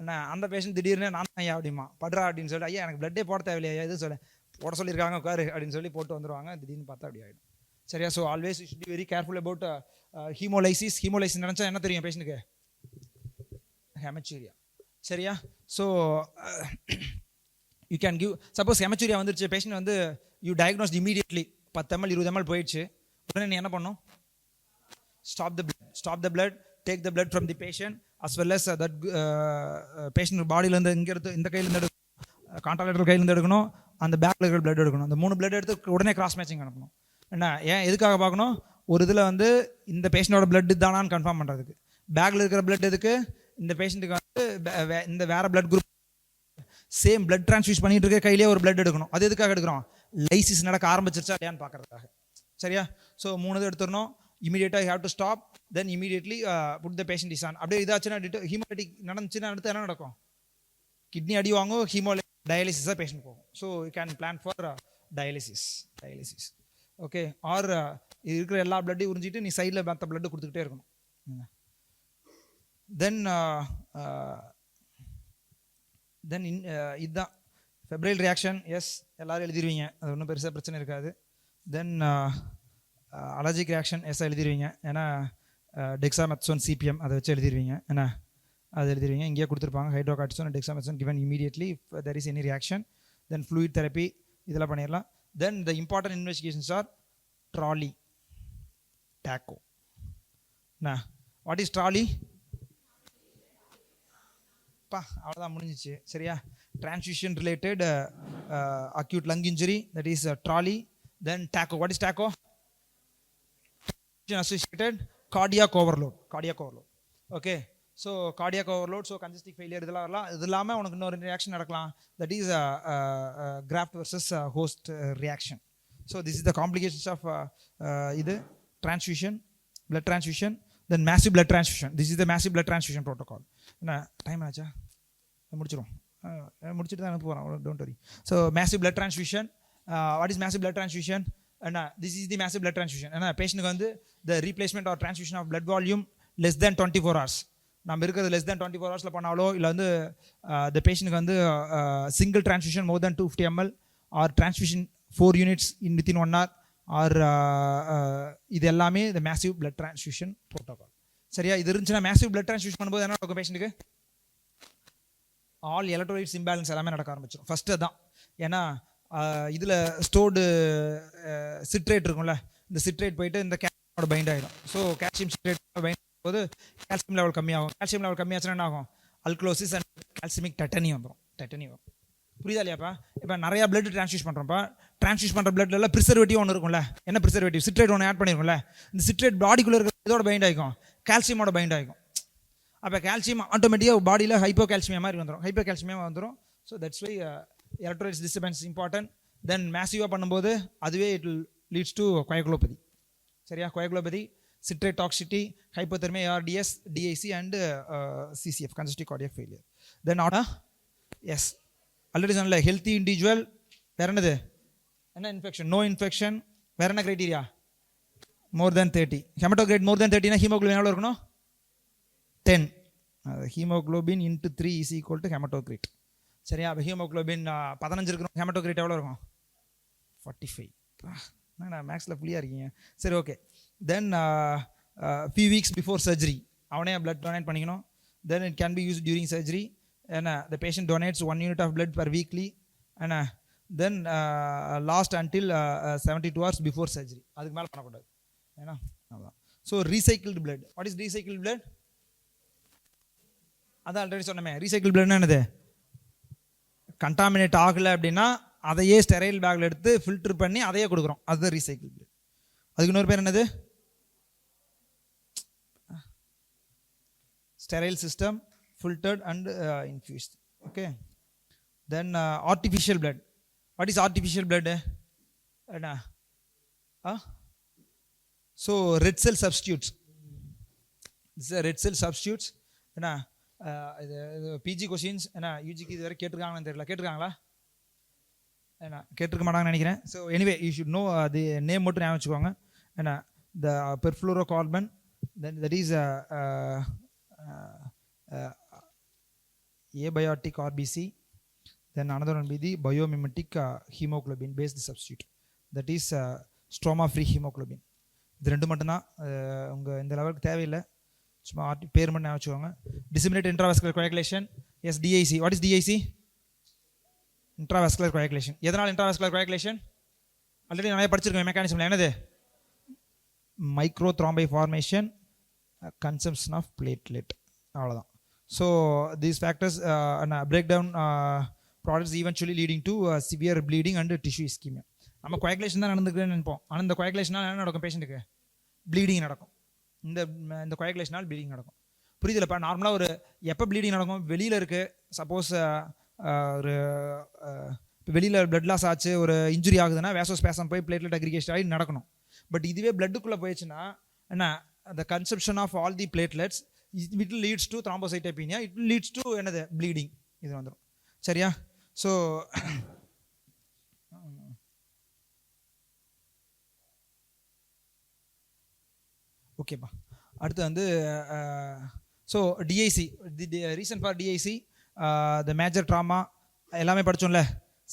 என்ன அந்த பேஷண்ட் திடீர்னு நான் ஐயா அப்படிமா படுறா அப்படின்னு சொல்லிட்டு, ஐயா எனக்கு பிளட்டே போட தேவையில்லையா, எது சொல்ல போட சொல்லியிருக்காங்க உட்காரு அப்படின்னு சொல்லி போட்டு வந்துடுவாங்க. திடீர்னு பார்த்தா அப்படி ஆகிடும். சரியா? So always you should be very careful about haemolysis. Haemolysis நினச்சா என்ன தெரியும் பேஷண்ட்டுக்கு? ஹெமச்சூரியா. சரியா? So you can give, suppose haematuria வந்துருச்சு, பேஷண்ட் வந்து you diagnosed immediately, 10 ml 20 ml போயிடுச்சு, உடனே நீ என்ன பண்ணும்? Stop the blood, take the blood from the patient as well as that patient பாடியிலேருந்து இங்கே எடுத்து இந்த கையிலேருந்து எடுக்கணும், கான்ட்ராக்டர் கையிலேருந்து எடுக்கணும், அந்த பேக்கில் இருக்கிற பிளட் எடுக்கணும். அந்த 3 பிளட் எடுத்து உடனே கிராஸ் மேட்சிங் அனுப்பணும். என்ன ஏன் எதுக்காக பார்க்கணும்? ஒரு இதில் வந்து இந்த பேஷண்ட்டோட பிளட் தானான்னு கன்ஃபார்ம் பண்ணுறதுக்கு. பேக்கில் இருக்கிற பிளட் எதுக்கு? இந்த பேஷண்ட்டுக்கு வந்து இந்த வேறு blood group same blood transfuse பண்ணிட்டு இருக்க கையிலேயே ஒரு பிளட் எடுக்கணும். அது எதுக்காக எடுக்கிறோம்? லைசிஸ் நடக்க ஆரம்பிச்சிருச்சா இல்லையான்னு பார்க்கறதுக்காக. சரியா? ஸோ 3 இது எடுத்துடணும். இமீடியட்டாக you have to stop, then immediately put the patient is on. அப்படியே இதாச்சுன்னா ஹீமோலைட்டிக் நடந்துச்சுன்னா அடுத்து என்ன நடக்கும்? கிட்னி அடி வாங்கும், டயாலிசிஸாக பேஷண்ட் போகும். So you can plan for dialysis. Okay. Or இருக்கிற எல்லா பிளட்டையும் உறிஞ்சிட்டு நீ சைடில் மற்ற பிளட்டு கொடுத்துக்கிட்டே இருக்கணும். தென் இதுதான் ஃபெப்ரைல் ரியாக்ஷன். எஸ், எல்லோரும் எழுதிடுவீங்க, அது ஒன்றும் பெருசாக பிரச்சனை இருக்காது. தென் அலர்ஜிக் ரியாக்ஷன் எஸ் எழுதிடுவீங்க, ஏன்னா டெக்ஸாமெத்சோன் சிபிஎம் அதை வச்சு எழுதிடுவீங்க. ஏன்னா அது எழுதிடுவீங்க. இங்கேயே கொடுத்துருப்பாங்க hydrocortisone dexamethasone given immediately if there is any reaction. Then fluid therapy இதெல்லாம் பண்ணிடலாம். Then the important investigations are trolley, taco. What is trolley? அவ்வளோதான், முடிஞ்சிச்சு. சரியா? transfusion related acute lung injury, that is trolley. Then taco. What is taco? Associated cardiac overload. Okay. So cardiac overload, so congestive failure இதெல்லாம் வரலாம். இது இல்லாமல் உனக்கு இன்னொரு ரியாக்ஷன் நடக்கலாம், that is graft versus host reaction. So this is the complications of இது transfusion, blood transfusion, then massive blood transfusion. This is the massive blood transfusion protocol. என்ன டைம் ஆச்சா? முடிச்சுட்டு தான் அனுப்ப போகிறோம், don't worry. So massive blood transfusion. What is massive blood transfusion? என்ன this is the massive blood transfusion. ஏன்னா பேஷண்ட்டுக்கு வந்து the replacement or transfusion of blood volume less than 24 hours. நம்ம இருக்கிறது லெஸ் தேன் 24 hours பண்ணாலோ, இல்லை வந்து த பேஷண்ட்டுக்கு வந்து single transfusion more than 250 ml or transfusion 4 units in within 1 hour or இது எல்லாமே இந்த மேசிவ் பிளட் ட்ரான்ஸ்ஃபியூஷன் ப்ரோட்டோகால். சரியா? இது இருந்துச்சுன்னா மேசிவ் பிளட் ட்ரான்ஸ்ஃபியூஷன் பண்ணும்போது என்ன நடக்கும்? பேஷண்ட்டுக்கு ஆல் எலக்ட்ரோலைட்ஸ் இம்பேலன்ஸ் எல்லாமே நடக்க ஆரம்பிச்சிடும். ஃபஸ்ட்டு தான். ஏன்னா இதில் ஸ்டோர்டு சிட்ரேட் இருக்கும்ல, இந்த சிட்ரேட் போயிட்டு இந்த கேல்சியமோட பைண்ட் ஆகிடும். ஸோ கால்சியம் சிட்ரேட் பைண்ட் போது கால்சியம் லெவல் கம்மியாகும். கால்சியம் லெவல் கம்மியாச்சுன்னா என்ன ஆகும்? அல்க்ளோசிஸ் அண்ட் கால்சியமிக் டெட்டனி வந்துடும். புரியுதா இல்லையாப்பா? இப்போ நிறையா பிளட் ட்ரான்ஸ்ஃபியூஸ் பண்ணுறோம்ப்பா. ட்ரான்ஸ்ஃபியூஸ் பண்ணுற பிளட்ல ப்ரிசர்வேட்டிவ் ஒன்று இருக்கும்ல. என்ன ப்ரிசர்வேட்டிவ்? சிட்ரேட் ஒன்று ஆட் பண்ணிருக்கும்ல. இந்த சிட்ரேட் பாடிக்குள்ளே இருக்கிற இதோட பைண்ட் ஆகிக்கும், கால்சியமோட பைண்ட் ஆகிக்கும். அப்போ கால்சியம் ஆட்டோமேட்டிக்காக பாடியில் ஹைப்போ கால்சியமியா மாதிரி வந்துடும். So that's why electrolytes disturbance important. Then மேசிவாக பண்ணும்போது அதுவே it will leads to coagulopathy. சரியா? Coagulopathy, citrate toxicity, hypothermia, ARDS, DIC and CCF, congestive cardiac failure. Then yes, already சொன்னல healthy individual, வேற என்னது? என்ன infection? No infection. வேற என்ன criteria? More than 30. Hematocrit more than 30 னா hemoglobin எவ்வளவு இருக்கணும்? 10. Hemoglobin into 3 is equal to hematocrit. சரியா? அப்ப hemoglobin 15 இருக்கணும். hematocrit எவ்வளவு இருக்கும்? 45. நான் மேக்ஸ்ல புளியா இருக்கீங்க. சரி, okay. Then few weeks before surgery அவனே blood donate பண்ணிக்கணும். Then it can be used during surgery, and the patient donates 1 unit of blood per weekly, and then last until 72 hours before surgery. அதுக்கு மேல பண்ணக்கூடாது. ஏன்னா அதான். So recycled blood. What is recycled blood? அதான் ஆல்ரெடி சொன்னமே. recycled blood என்னது? கண்டாமினேட் ஆகலை அப்படின்னா அதையே ஸ்டெரைல் பேக்கில் எடுத்து ஃபில்டர் பண்ணி அதையே கொடுக்குறோம். அதுதான் ரீசைக்கிள் பிளட். அதுக்கு இன்னொரு பேர் என்னது? Sterile system, filtered and infused. Okay. Then artificial blood. What is artificial blood? என்ன? ஸோ ரெட் செல் சப்ஸ்டியூட்ஸ். ரெட் செல் சப்ஸ்டியூட்ஸ். என்ன இது பிஜி கொஸ்டின்ஸ். என்ன யூஜிக்கு இது வரை கேட்டிருக்காங்கன்னு தெரியல. கேட்டிருக்காங்களா? ஏன்னா கேட்டிருக்க மாட்டாங்கன்னு நினைக்கிறேன். So anyway you should know the name மட்டும் ஞாபகம் வச்சுக்கோங்க. ஏன்னா the perfluorocarbon, then that is abiotic RBC, then another one be the biomimetic hemoglobin based substitute, that is stroma free hemoglobin. இது ரெண்டு மட்டும்தான். உங்கள் இந்த லெவலுக்கு தேவையில்லை, சும்மா பேர் மட்டும் ஞாபகம் வச்சுக்கோங்க. disseminated intravascular coagulation, yes, DIC. what is DIC? intravascular coagulation. எதனால் intravascular coagulation? ஆல்ரெடி நிறைய படிச்சிருக்கோம் மெக்கானிசம்ல. என்னது? Micro thrombi formation, consumption of platelet, அவ்வளோதான். So these factors break down products eventually leading to severe bleeding and tissue ischemia. நம்ம coagulation தான் நடந்துக்குன்னு நினைப்போம். ஆனால் இந்த coagulationனால என்ன நடக்கும் பேஷண்ட்டுக்கு? ப்ளீடிங் நடக்கும். இந்த coagulationனால ப்ளீடிங் நடக்கும். புரியுதுலப்பா? நார்மலாக ஒரு எப்போ ப்ளீடிங் நடக்கும்? வெளியில் இருக்குது, சப்போஸ் ஒரு வெளியில் பிளட் லாஸ் ஆச்சு, ஒரு இன்ஜுரி ஆகுதுன்னா வேசோஸ்பேசம் போய் பிளேட்லெட் அக்ரிகேஷன் ஆகி நடக்கணும். பட் இதுவே பிளட்டுக்குள்ளே போயிடுச்சுன்னா என்ன, the consumption of all the platelets, it leads to thrombocytopenia, it leads to என்னது bleeding. இது வந்துடும். சரியா? ஸோ ஓகேப்பா. அடுத்து வந்து so DIC, the reason for DIC, the major trauma எல்லாமே படித்தோம்ல.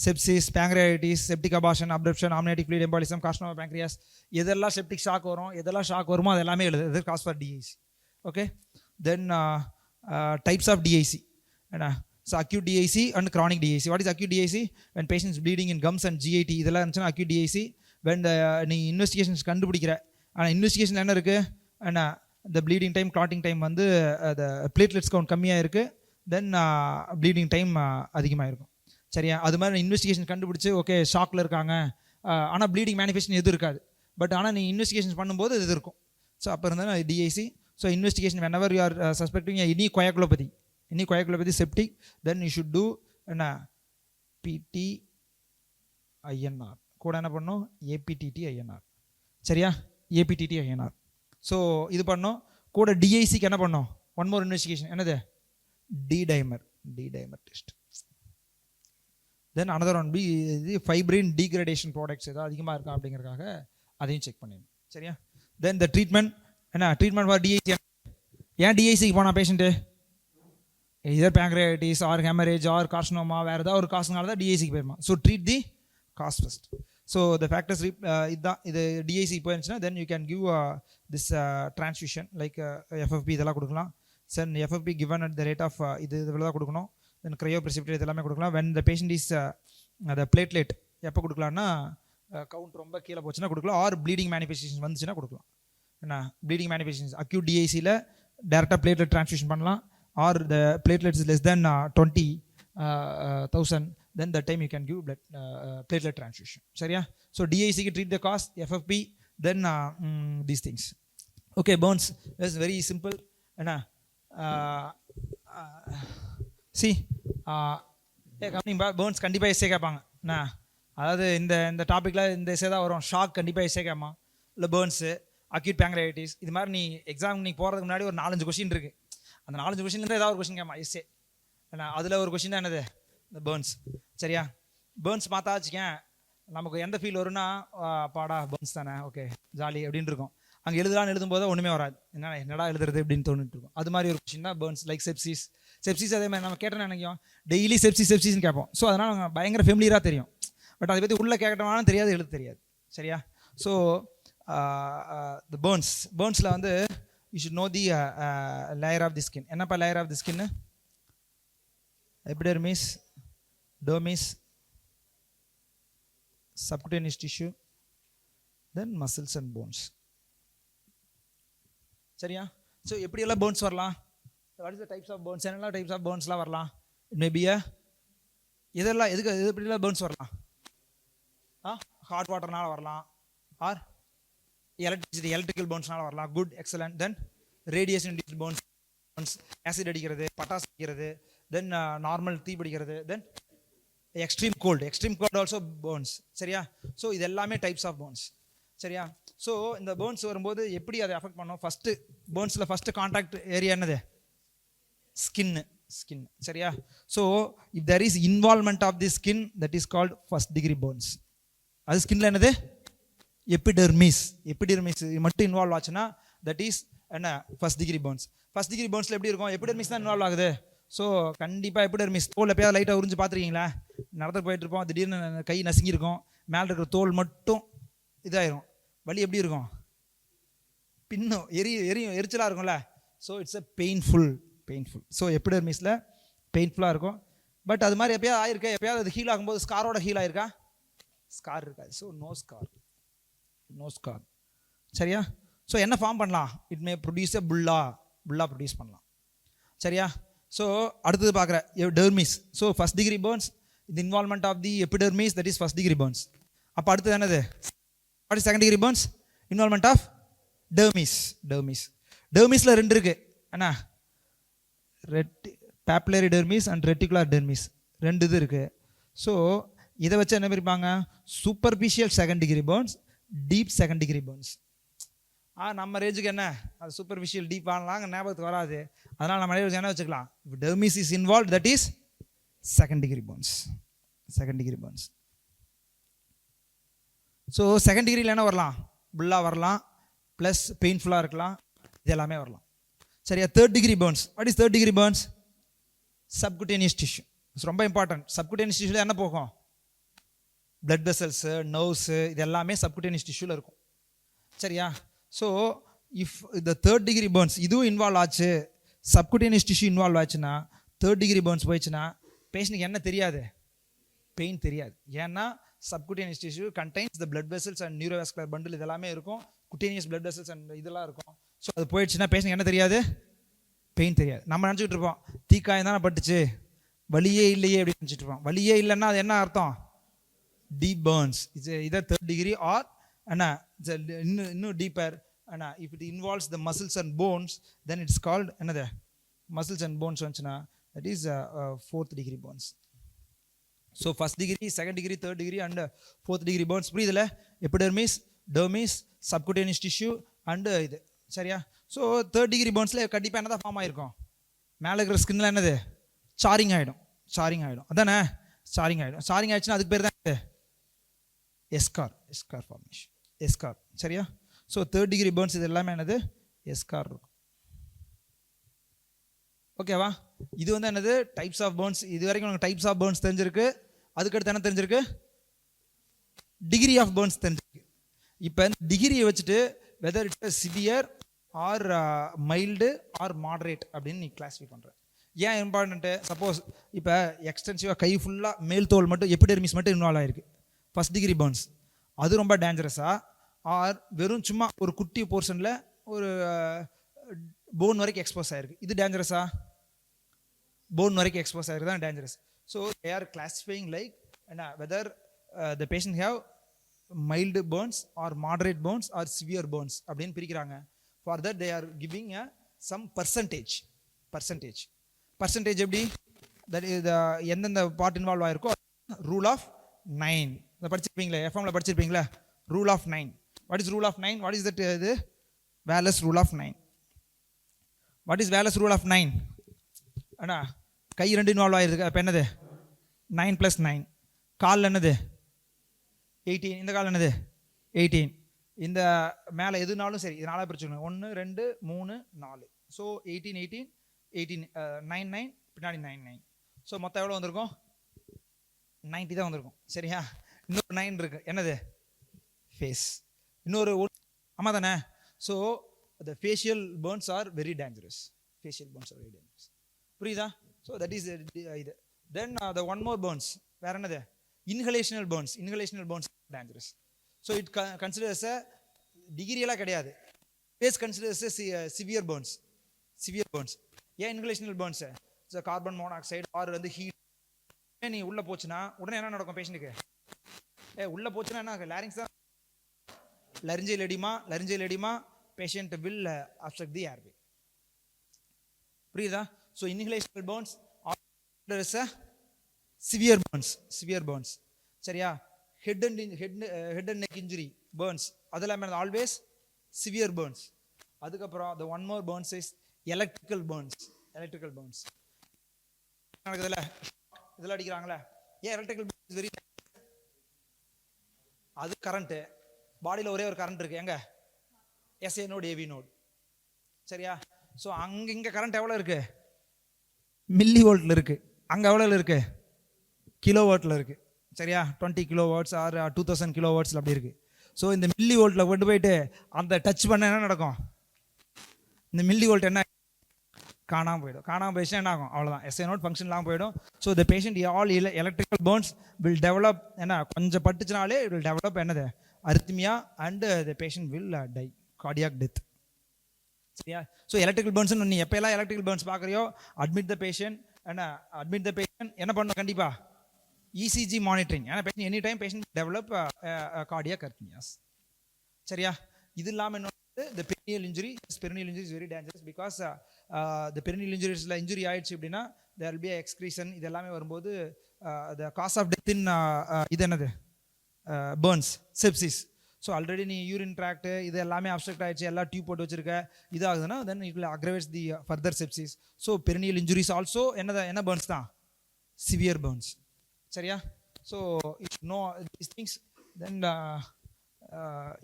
Sepsis, pancreatitis, septic abortion, abruption, amniotic fluid embolism, carcinoma pancreas, எதெல்லாம் செப்டிக் ஷாக் வரும், எதெல்லாம் ஷாக் வருமோ அது எல்லாமே எழுது. இது cause for DIC. Okay. Then types of DIC என்ன? So acute DIC and chronic DIC. What is acute DIC? when patients bleeding in gums and GIT இதெல்லாம் இருந்துச்சுன்னா அக்யூட் டிஐசி. when நீ இன்வெஸ்டிகேஷன்ஸ் கண்டுபிடிக்கிற, ஆனால் இன்வெஸ்டிகேஷன் என்ன இருக்குது என்ன, இந்த ப்ளீடிங் டைம், கிளாட்டிங் டைம் வந்து பிளேட்லெட்ஸ் கவுண்ட் கம்மியாக இருக்குது, தென் ப்ளீடிங் டைம் அதிகமாக இருக்கும். சரியா? அது மாதிரி இன்வெஸ்டிகேஷன் கண்டுபிடிச்சி ஓகே ஷாக்கில் இருக்காங்க, ஆனால் ப்ளீடிங் மேனிஃபெஸ்டேஷன் எதுவும் இருக்காது. பட் ஆனால் நீ இன்வெஸ்டிகேஷன் பண்ணும்போது இது இருக்கும். ஸோ அப்போ இருந்தால் DIC. So investigation whenever you are suspecting any coagulopathy, septic, then you should do என்ன, PTINR கூட என்ன பண்ணணும், APTTINR. சரியா? APTTINR. ஸோ இது பண்ணோம் கூட. டிஐசிக்கு என்ன பண்ணோம், ஒன் மோர் இன்வெஸ்டிகேஷன், என்னது, D-dimer test. Then another one B, இது ஃபைப்ரின் டீக்ரடேஷன் ப்ராடக்ட்ஸ் ஏதாவது அதிகமாக இருக்கா அப்படிங்கிறதுக்காக அதையும் செக் பண்ணிடணும். சரியா? தென் த ட்ரீட்மெண்ட் என்ன, ட்ரீட்மெண்ட் ஃபார் டிஐசி. ஏன் டிஐசிக்கு போனா patient? Either pancreatitis or haemorrhage or carcinoma, வேறு ஏதாவது ஒரு காசுனால தான் டிஐசிக்கு போயிருமா. So treat the cause first. So the factors இதுதான். இது டிஐசி போயிருந்துச்சுன்னா then you can give this transfusion like FFP இதெல்லாம் கொடுக்கலாம். Then FFP given at the rate of இவ்வளோ தான் கொடுக்கணும். தென் க்ரையோ ப்ரெசிபிட்டேட் எல்லாமே கொடுக்கலாம். வென் த பேஷண்ட் இஸ் அந்த பிளேட்லெட் எப்போ கொடுக்கலான்னா, கவுண்ட் ரொம்ப கீழே போச்சுன்னா கொடுக்கலாம். ஆர் ப்ளீடிங் மேனிஃபெஸ்டேஷன் வந்துச்சுன்னா கொடுக்கலாம். என்ன, ப்ளீடிங் மேனிஃபெஸ்டேஷன் அக்யூட் டிஐசியில் டேரெக்டாக பிளேட்லெட் டிரான்ஸ்ஃபியூஷன் பண்ணலாம். R the platelets is less than 20,000, then that time you can give blood platelet transfusion. சரியா? ஸோ டிஐசிக்கு treat the cause, FFP, then these things. Okay. burns is very simple. என்ன, சி கம்மிங் burns கண்டிப்பாக எஸ்ஸே கேட்பாங்க. என்ன, அதாவது இந்த டாப்பிக்கில் இந்த எஸ்ஸே தான் வரும். ஷாக் கண்டிப்பாக எஸ்ஸே கேட்பான். இல்லை பேர்ன்ஸு, அக்யூட் பேங்க்ரைட்டிஸ், இது மாதிரி நீ எக்ஸாம் நீ போகிறதுக்கு முன்னாடி ஒரு 4-5 கொஸ்டின் இருக்குது. அந்த 4-5 கொஸ்டின்லேருந்து ஏதாவது ஒரு கொஸ்டின் கேட்பான் எஸ்ஸே. ஏன்னா அதில் ஒரு கொஸ்டின் தான் என்னது, இந்த பேர்ன்ஸ். சரியா? பேர்ன்ஸ் பார்த்தா வச்சுக்கேன், நமக்கு எந்த ஃபீல் வரும்னா, பாடா பேர்ன்ஸ் தானே, ஓகே ஜாலி அப்படின்னு இருக்கும். அங்கே எழுதும் போது ஒன்றுமே வராது, என்னடா எழுதுறது அப்படின்னு தோணிட்டு இருக்கும். அது மாதிரி ஒரு கொஸ்டின் தான் பேர்ன்ஸ். லைக் செப்சிஸ் அதே மாதிரி நம்ம கேட்டோன்னு நினைக்கும், டெய்லி செப்சிஸ்ன்னு கேட்போம். ஸோ அதனால் நாங்கள் பயங்கர ஃபெமிலியராக தெரியும். பட் அதை பற்றி உள்ளே கேட்டோம்னாலும் தெரியாது, எழுத தெரியாது. சரியா? ஸோ த பேர்ன்ஸில் வந்து you should know the layer of the skin. என்னப்பா லேயர் ஆஃப் தி ஸ்கின்னு? epidermis, dermis, subcutaneous tissue, then muscles and bones. சரியா? ஸோ எப்படியெல்லாம் bones வரலாம்? What is the types of bones? என்னெல்லாம் டைப்ஸ் ஆஃப் போன்ஸ்லாம் வரலாம்? இட் மே பி இதெல்லாம் எப்படிலாம் bones வரலாம்? ஹாட் வாட்டர்னால வரலாம், ஆர் எலக்ட்ரிக்கல் போன்ஸ்னால வரலாம். Good, excellent. Then radiation induced burns, acid அடிக்கிறது, பட்டாசு அடிக்கிறது, தென் நார்மல் தீ பிடிக்கிறது, then extreme cold also burns. சரியா? ஸோ இது எல்லாமே டைப்ஸ் ஆஃப் போன்ஸ். சரியா? ஸோ இந்த போன்ஸ் வரும்போது எப்படி அதை அஃபெக்ட் பண்ணோம்? ஃபஸ்ட்டு போன்ஸில் ஃபஸ்ட்டு கான்டாக்ட் ஏரியா என்னது? ஸ்கின். சரியா? So if there is involvement of the skin, that is called first degree burns. அது ஸ்கின்ல என்னது? எபிடெர்மிஸ் மட்டும் இன்வால்வ் ஆச்சுன்னா தட் இஸ் என்ன, first degree burns. First degree போன்ஸில் எப்படி இருக்கும்? எபிடெர்மிஸ் தான் இன்வால்வ் ஆகுது. ஸோ கண்டிப்பாக எபிடெர்மிஸ் தோல் எப்பயாவது லைட்டாக உறிஞ்சு பார்த்துருக்கீங்களா? நடந்து போயிட்டு இருப்போம், திடீர்னு கை நசுங்கியிருக்கும், மேலே இருக்கிற தோல் மட்டும் இதாயிரும். வலி எப்படி இருக்கும்? பின்னும் எரிச்சலாக இருக்கும்ல. So it's a painful. So எபிடெர்மிஸில் பெயின்ஃபுல்லாக இருக்கும். பட் அது மாதிரி எப்பயாவது ஆயிருக்கா? எப்பயாவது அது ஹீல் ஆகும்போது ஸ்காரோட ஹீல் ஆயிருக்கா? ஸ்கார் இருக்காது. So no scar. சரியா? ஸோ என்ன ஃபார்ம் பண்ணலாம்? It may produce a bulla produce பண்ணலாம். சரியா? ஸோ அடுத்தது பார்க்குற dermis. So first degree burns the involvement of the epidermis, that is first degree burns. அப்போ அடுத்தது என்னது? What is second degree burns? Involvement of dermis ரெண்டு இருக்கு என்ன, papillary dermis and reticular dermis ரெண்டு இது இருக்கு. ஸோ இதை வச்சு என்ன பிரிப்பாங்க? Superficial second degree Burns, deep second degree Burns. நம்ம ரேஞ்சுக்கு என்ன அது சூப்பர்ஃபிஷியல் டீப் ஆனலாம் ஞாபகத்துக்கு வராது. அதனால் நம்ம என்ன வச்சுக்கலாம், if dermis is involved, that is second degree burns. So second டிகிரியில் என்ன வரலாம்? புல்லாக வரலாம், ப்ளஸ் பெயின்ஃபுல்லாக இருக்கலாம், இது எல்லாமே வரலாம். சரியா? Third degree burns. What is third degree burns? Subcutaneous tissue. ரொம்ப இம்பார்ட்டன்ட். சப்குட்டேனியஸ் டிஷ்யூவில் என்ன போகும்? பிளட் வெசல்ஸு, நர்வ்ஸு, இது எல்லாமே சப்குட்டேனியஸ் டிஷ்யூவில் இருக்கும். சரியா? ஸோ இஃப் இந்த தேர்ட் டிகிரி பர்ன்ஸ் இதுவும் இன்வால்வ் ஆச்சு, சப்குட்டேனியஸ் டிஷ்யூ இன்வால்வ் ஆச்சுன்னா, தேர்ட் டிகிரி பர்ன்ஸ் போயிடுச்சுன்னா பேஷண்ட்டுக்கு என்ன தெரியாது? பெயின் தெரியாது. ஏன்னா subcutaneous tissue contains the blood vessels and neurovascular bundle, இதெல்லாமே இருக்கும். குட்டேனியஸ் பிளட் வெசல்ஸ் அண்ட் இதெல்லாம் இருக்கும். ஸோ அது போயிடுச்சுன்னா பேஷண்ட் என்ன தெரியாது? பெயின் தெரியாது. நம்ம நினச்சிக்கிட்டு இருப்போம் தீக்காயம் தானே பட்டுச்சு, வலியே இல்லையே அப்படின்னு நினச்சிட்டு இருப்போம். வலியே இல்லைன்னா அது என்ன அர்த்தம்? Deep burns. Either third degree or என்ன இன்னும் டீப்பர் என்ன, if it involves the muscles and bones then it's called என்னது? மசில்ஸ் அண்ட் போன்ஸ் வந்துச்சுன்னா that is fourth degree burns. So first degree, second degree, third degree and fourth degree burns. புரியுதுல? Epidermis, dermis, subcutaneous tissue and இது. சரியா? ஸோ தேர்ட் டிகிரி பர்ன்ஸில் கண்டிப்பாக என்ன தான் ஃபார்ம் ஆகிருக்கும்? மேலே இருக்கிற ஸ்கின்னில் என்னது? சாரிங் ஆகிடும் அதானே? சாரிங் ஆகிடுச்சுன்னா அதுக்கு பேர் தான் எஸ்கார் ஃபார்மேஷன். சரியா? ஸோ தேர்ட் டிகிரி பர்ன்ஸ் இது எல்லாமே என்னது? எஸ்கார் இருக்கும். ஓகேவா? இது வந்து என்னது? Types of burns. இது வரைக்கும் உங்களுக்கு டைப்ஸ் ஆஃப் பர்ன்ஸ் தெரிஞ்சிருக்கு. அதுக்கடுத்து என்ன தெரிஞ்சிருக்கு? டிகிரி ஆஃப் பர்ன்ஸ் தெரிஞ்சிருக்கு. இப்போ டிகிரியை வச்சுட்டு whether it's severe or mild or moderate அப்படின்னு நீ கிளாஸிஃபை பண்ணுற. ஏன் இம்பார்ட்டன்ட்டு? சப்போஸ் இப்போ எக்ஸ்டென்சிவாக கை ஃபுல்லாக மேல் தோல் மட்டும் எபிடெர்மிஸ் மட்டும் இன்வால்வ் ஆகிருக்கு, ஃபர்ஸ்ட் டிகிரி பர்ன்ஸ், அது ரொம்ப டேஞ்சரஸா? ஆர் வெறும் சும்மா ஒரு குட்டி போர்ஷனில் ஒரு போன் வரைக்கும் எக்ஸ்போஸ் ஆகிருக்கு, இது டேஞ்சரஸா? போன் வரைக்கும் எக்ஸ்போஸ் ஆகிருக்கு தான் dangerous. So they are classifying like என்ன, whether the patient have mild burns or moderate burns or severe burns அப்படின்னு பிரிக்கிறாங்க. For that they are giving some percentage எப்படி? தட் இது எந்தெந்த பார்ட் இன்வால்வ் ஆகிருக்கோ ரூல் ஆஃப் 9 இதை படிச்சிருப்பீங்களே, எஃப்எம்ல படிச்சிருப்பீங்களா? Rule of 9. What is rule of 9? What is that? இது Wallace rule of 9. What is Wallace rule of 9? அண்ணா கை ரெண்டு இன்வால்வ் ஆகிருக்கு, அப்போ என்னது? 9 + 9. கால் என்னது? 18. இந்த கால் என்னது? 18. இந்த மேலே எதுனாலும் சரி, இது 4 பிரிச்சுக்கணும். 1 2 3 4. ஸோ 18 9 9 பின்னாடி 9 9. ஸோ மொத்தம் எவ்வளோ வந்திருக்கும்? 90 தான் வந்திருக்கும். சரியா? இன்னொரு 9 இருக்கு, என்னது? ஃபேஸ். இன்னொரு ஆமாம் தானே? So the facial burns are very dangerous. புரியுதா? ஸோ தட் இஸ் இது. Then the one more burns, வேற என்னது? Inhalational burns dangerous. So it considers a டிகிரியெல்லாம் கிடையாது. Face considers severe burns. ஏன் inhalational burns? So carbon monoxide or வந்து ஹீட் நீ உள்ளே போச்சுன்னா உடனே என்ன நடக்கும் பேஷண்ட்டுக்கு? உள்ளே போச்சுன்னா என்ன? லாரிங்ஸ் தான். Laryngeal oedema patient will obstruct the airway. புரியுதா? So inhalational burns are is a severe burns. சரியா? Head and neck injury burns, அதெல்லாம் ஆல்வேஸ் சிவியர் பர்ன்ஸ். அதுக்கப்புறம் the one more burns is electrical burns. நடக்குதுல்ல, இதெல்லாம் அடிக்கிறாங்களே, ஏன் எலக்ட்ரிக்கல் பர்ன்ஸ் வெரி? அது கரண்ட்டு, பாடியில் ஒரே ஒரு கரண்ட் இருக்கு, எங்க? SA node AV node. சரியா? ஸோ இங்கே கரண்ட் எவ்வளோ இருக்கு? மில்லி வோல்ட்டில் இருக்கு. அங்கே எவ்வளோ இருக்கு? கிலோ வாட்டில் இருக்கு. சரியா? 20 kW ஆர் 2000 kW அப்படி இருக்கு. ஸோ இந்த மில்லி வோல்ட்டில் கொண்டு போயிட்டு அந்த டச் பண்ண என்ன நடக்கும்? இந்த மில்லி வோல்ட் என்ன காணாமல் போயிடுச்சுன்னா என்ன ஆகும்? அவ்வளோதான், SA நோட் ஃபங்க்ஷன் இல்லாமல் போயிடும். So the patient all electrical burns will develop. என்ன கொஞ்சம் பட்டுச்சுனாலே இட் வில் டெவலப் என்னது? Arrhythmia and the patient will die, cardiac death. சரியா? ஸோ எலக்ட்ரிக்கல் பர்ன்ஸ் நீ எப்போல்லாம் எலக்ட்ரிக்கல் பர்ன்ஸ் பார்க்குறியோ அட்மிட் த பேஷண்ட். என்ன பண்ணணும்? கண்டிப்பாக ECG மானிட்டரிங், ஏன்னா patient any time patient develop cardiac arrhythmias. சரியா? இது இல்லாமல் இன்னொன்று the perineal injury. This perineal injury is very dangerous because the perineal injuries injury ஆயிடுச்சு அப்படின்னா there will be a excretion. இது எல்லாமே வரும்போது the cause of death in இது என்னது burns, sepsis. ஸோ ஆல்ரெடி நீ யூரின் ட்ராக்ட் இது எல்லாமே அப்ஸ்ட்ரக்ட் ஆயிடுச்சு, எல்லா டியூப் போட்டு வச்சிருக்க, இது ஆகுதுன்னா then it will aggravates the further sepsis. So perineal injuries also என்ன பர்ன்ஸ் தான், சிவியர் பர்ன்ஸ். சரியா? So it know these things then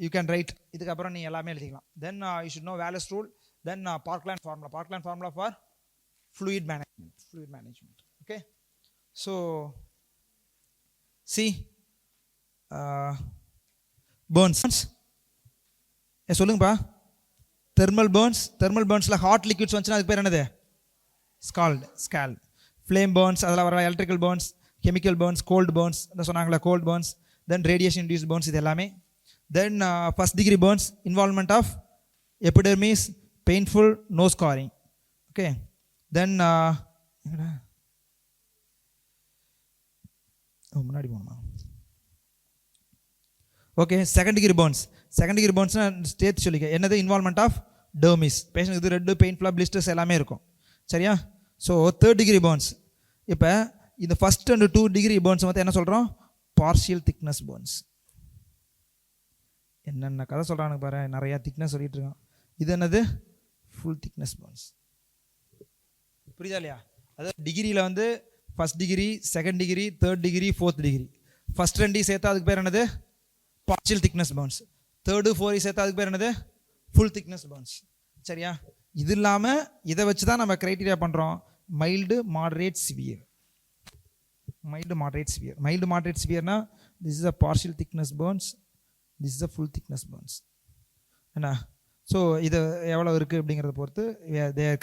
you can write. இதுக்கப்புறம் நீ எல்லாமே எழுதிக்கலாம். Then you should know Wallace rule, then Parkland formula for fluid management. Okay, so see burns. சொல்லுங்கப்பா. thermal burnsல hot liquids வந்துச்சுன்னா அதுக்கு பேர் என்னது, scald. flame burns அதெல்லாம் வர, electrical burns, chemical burns, cold burns இந்த சொன்னாங்களா, cold burns, then radiation induced burns இது எல்லாமே. then first degree burns, involvement of epidermis, painful, no scarring. Okay, then முன்னாடி போகணுமா? ஓகே, செகண்ட் டிகிரி பர்ன்ஸ்னா ஸ்டேட் சொல்லிக்க, என்னது, இன்வால்மெண்ட் ஆஃப் டெர்மிஸ், பேஷண்ட் இது ரெட்டு பெயின்ஃபுல்லாக பிளிஸ்டர்ஸ் எல்லாமே இருக்கும். சரியா? So third degree Burns. இப்போ இந்த ஃபர்ஸ்ட் அண்ட் 2 டிகிரி பர்ன்ஸ் வந்து என்ன சொல்கிறோம், பார்ஷியல் திக்னஸ் பர்ன்ஸ். என்னென்ன கதை சொல்கிறானுங்க பாரு, நிறையா திக்னஸ் சொல்லிட்டு இருக்கான். இது என்னது, ஃபுல் திக்னஸ் பர்ன்ஸ். புரியுதா இல்லையா? அதாவது டிகிரியில் வந்து first degree, second degree, third degree, fourth degree. First 2 சேர்த்தா அதுக்கு பேர் என்னது, பார்ஷியல் திக்னஸ் பர்ன்ஸ். 3rd 4 சேர்த்தா அதுக்கு பேர் என்னது, ஃபுல் திக்னஸ் பர்ன்ஸ். சரியா? இது இல்லாமல் இதை வச்சு தான் நம்ம க்ரைட்டீரியா பண்ணுறோம், mild moderate severe. Mild moderate சிவியர்னா this is a partial thickness burns, this is a full thickness burns. என்ன? ஸோ இது எவ்வளோ இருக்குது அப்படிங்கிறத பொறுத்து they are